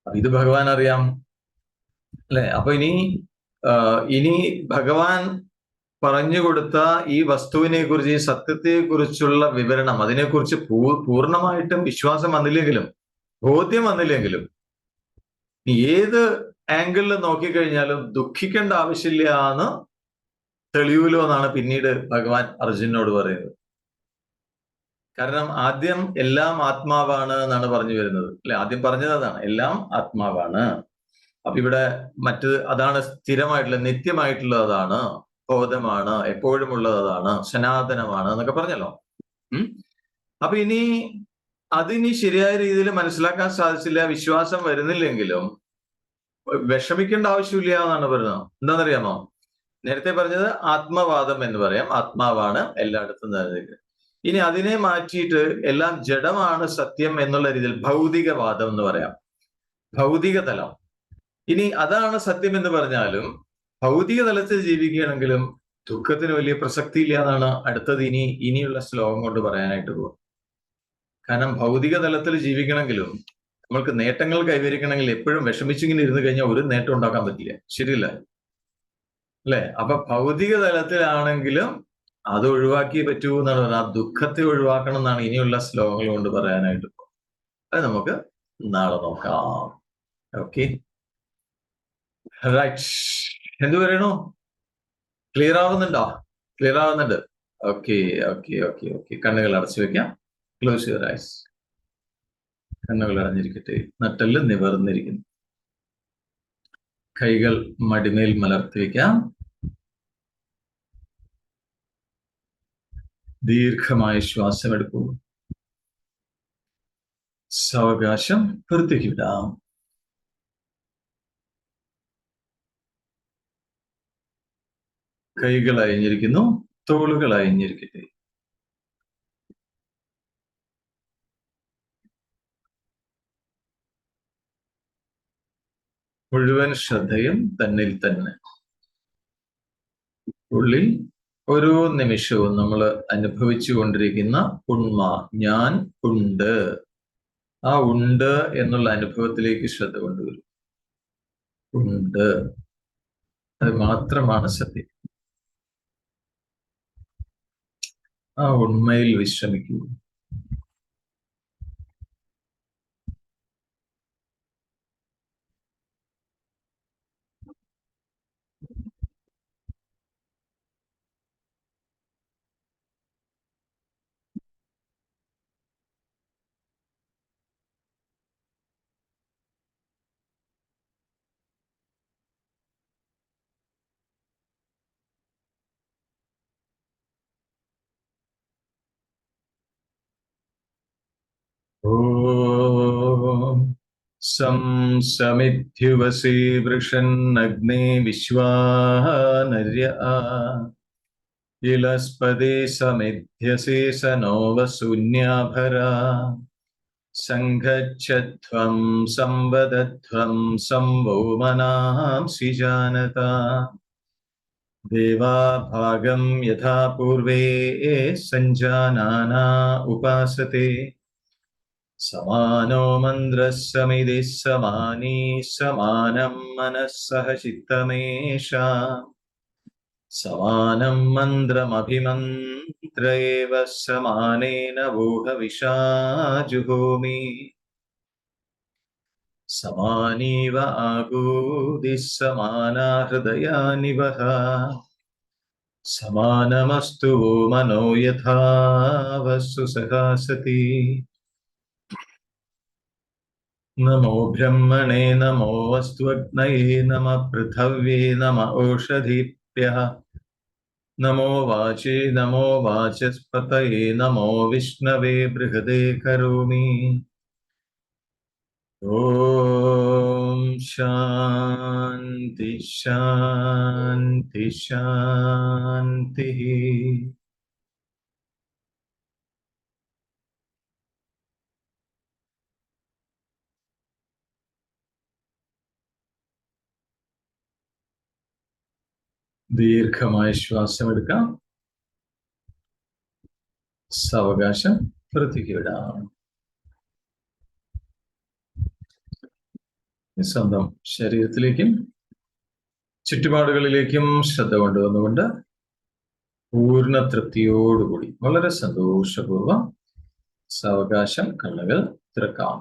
ഇത് ഭഗവാൻ അറിയാം, അല്ലെ? അപ്പൊ ഇനി ഭഗവാൻ പറഞ്ഞുകൊടുത്ത ഈ വസ്തുവിനെ കുറിച്ച്, ഈ സത്യത്തെ കുറിച്ചുള്ള വിവരണം, അതിനെക്കുറിച്ച് പൂർണ്ണമായിട്ടും വിശ്വാസം വന്നില്ലെങ്കിലും, ബോധ്യം വന്നില്ലെങ്കിലും, ഏത് ആംഗിളിൽ നോക്കിക്കഴിഞ്ഞാലും ദുഃഖിക്കേണ്ട ആവശ്യമില്ല എന്ന് തെളിയൂലോ എന്നാണ് പിന്നീട് ഭഗവാൻ അർജുനനോട് പറയുന്നത്. കാരണം ആദ്യം എല്ലാം ആത്മാവാണ് എന്നാണ് പറഞ്ഞു വരുന്നത്, അല്ലെ? ആദ്യം പറഞ്ഞത് അതാണ്, എല്ലാം ആത്മാവാണ്. അപ്പൊ ഇവിടെ അതാണ് സ്ഥിരമായിട്ടുള്ള, നിത്യമായിട്ടുള്ളതാണ്, ബോധമാണ്, എപ്പോഴും ഉള്ളതാണ്, സനാതനമാണ് എന്നൊക്കെ പറഞ്ഞല്ലോ. അപ്പൊ അതിനി ശരിയായ രീതിയിൽ മനസ്സിലാക്കാൻ സാധിച്ചില്ല, വിശ്വാസം വരുന്നില്ലെങ്കിലും വിഷമിക്കേണ്ട ആവശ്യമില്ല എന്നാണ് പറയുന്നത്. എന്താണെന്നറിയാമോ? നേരത്തെ പറഞ്ഞത് ആത്മവാദം എന്ന് പറയാം, ആത്മാവാണ് എല്ലായിടത്തും നിലനിൽക്കുന്നത്. ഇനി അതിനെ മാറ്റിയിട്ട് എല്ലാം ജഡമാണ് സത്യം എന്നുള്ള രീതിയിൽ ഭൗതികവാദം എന്ന് പറയാം, ഭൗതിക തലം. ഇനി അതാണ് സത്യം എന്ന് പറഞ്ഞാലും ഭൗതിക തലത്തിൽ ജീവിക്കുകയാണെങ്കിലും ദുഃഖത്തിന് വലിയ പ്രസക്തി ഇല്ല എന്നാണ് അടുത്തത് ഇനിയുള്ള ശ്ലോകം കൊണ്ട് പറയാനായിട്ട് പോകും. കാരണം ഭൗതിക തലത്തിൽ ജീവിക്കണമെങ്കിലും നമ്മൾക്ക് നേട്ടങ്ങൾ കൈവരിക്കണമെങ്കിൽ എപ്പോഴും വിഷമിച്ചിങ്ങനെ ഇരുന്ന് കഴിഞ്ഞാൽ ഒരു നേട്ടം ഉണ്ടാക്കാൻ പറ്റില്ല, ശരിയല്ല, അല്ലെ? അപ്പൊ ഭൗതിക തലത്തിലാണെങ്കിലും അത് ഒഴിവാക്കിയേ പറ്റൂ എന്നാണ് പറഞ്ഞത്. ആ ദുഃഖത്തെ ഒഴിവാക്കണം എന്നാണ് ഇനിയുള്ള ശ്ലോകങ്ങൾ കൊണ്ട് പറയാനായിട്ട്. അത് നമുക്ക് നാളെ നോക്കാം. Okay, right. എന്ത് പറയണു? ക്ലിയർ ആവുന്നുണ്ടോ? ക്ലിയർ ആവുന്നുണ്ട്. Okay okay okay okay. കണ്ണുകൾ അടച്ചു വെക്കാം. Close your eyes. കണ്ണുകൾ അടഞ്ഞിരിക്കട്ടെ. നട്ടെല്ല് നിവർന്നിരിക്കുന്നു. കൈകൾ മടിമേൽ മലർത്തി വെക്കാം. ദീർഘമായ ശ്വാസം എടുക്കൂ. സാവകാശം പുറത്തേക്ക് വിടാം. കൈകൾ അയഞ്ഞിരിക്കുന്നു, തോളുകൾ അയഞ്ഞിരിക്കട്ടെ. മുഴുവൻ ശ്രദ്ധയും തന്നിൽ തന്നെ. ഉള്ളിൽ ഓരോ നിമിഷവും നമ്മൾ അനുഭവിച്ചു കൊണ്ടിരിക്കുന്ന ഉണ്മ, ഞാൻ ഉണ്ട്. ആ ഉണ്ട് എന്നുള്ള അനുഭവത്തിലേക്ക് ശ്രദ്ധ കൊണ്ടുവരും. ഉണ്ട്, അത് മാത്രമാണ് സത്യം. ആ ഉണ്മയിൽ വിശ്രമിക്കൂ. ഓം സം സമിദ്ധ്യുവസി വൃഷന്നഗ്നേ വിശ്വാനര്യ ഇലസ്പതി സമിധ്യസി സനോ വസൂന്യാഭരാ സംഘച്ഛധ്വം സംവദധ്വം സംവോ മനാംസി ജാനത ദേവാഭാഗം യഥാ പൂർവേ സഞ്ജാനാനാ ഉപാസത്തെ സമാനോ മന്ത്രഃ സമിതി സമാനീ സമാനം മനഃ സഹ ചിത്തമേഷാം സമാനം മന്ത്രമഭിമന്ത്ര ഏവ സമാനേന വോഹവിഷാ ജുഹോമി സമാനീവ ആകൂതിഃ സമാനാ ഹൃദയാനിവഹ സമാനമസ്തു വോ മനോ യഥാ വസ്തു സഹാസതി. നമോ ബ്രഹ്മണേ നമോ അസ്ത്വഗ്നയേ നമഃ പൃഥവ്യേ നമഃ ഓഷധീഭ്യഃ നമോ വാചേ നമോ വാചസ്പതയേ നമോ വിഷ്ണവേ ബൃഹദേ കരോമി. ഓം ശാന്തി ശാന്തി ശാന്തി. ദീർഘമായ ശ്വാസം എടുക്കാം. സാവകാശം പുറത്തേക്ക് വിടാം. സ്വന്തം ശരീരത്തിലേക്കും ചുറ്റുപാടുകളിലേക്കും ശ്രദ്ധ കൊണ്ടുവന്നുകൊണ്ട് പൂർണ്ണ തൃപ്തിയോടുകൂടി വളരെ സന്തോഷപൂർവ്വം സാവകാശം കണ്ണുകൾ തുറക്കാം.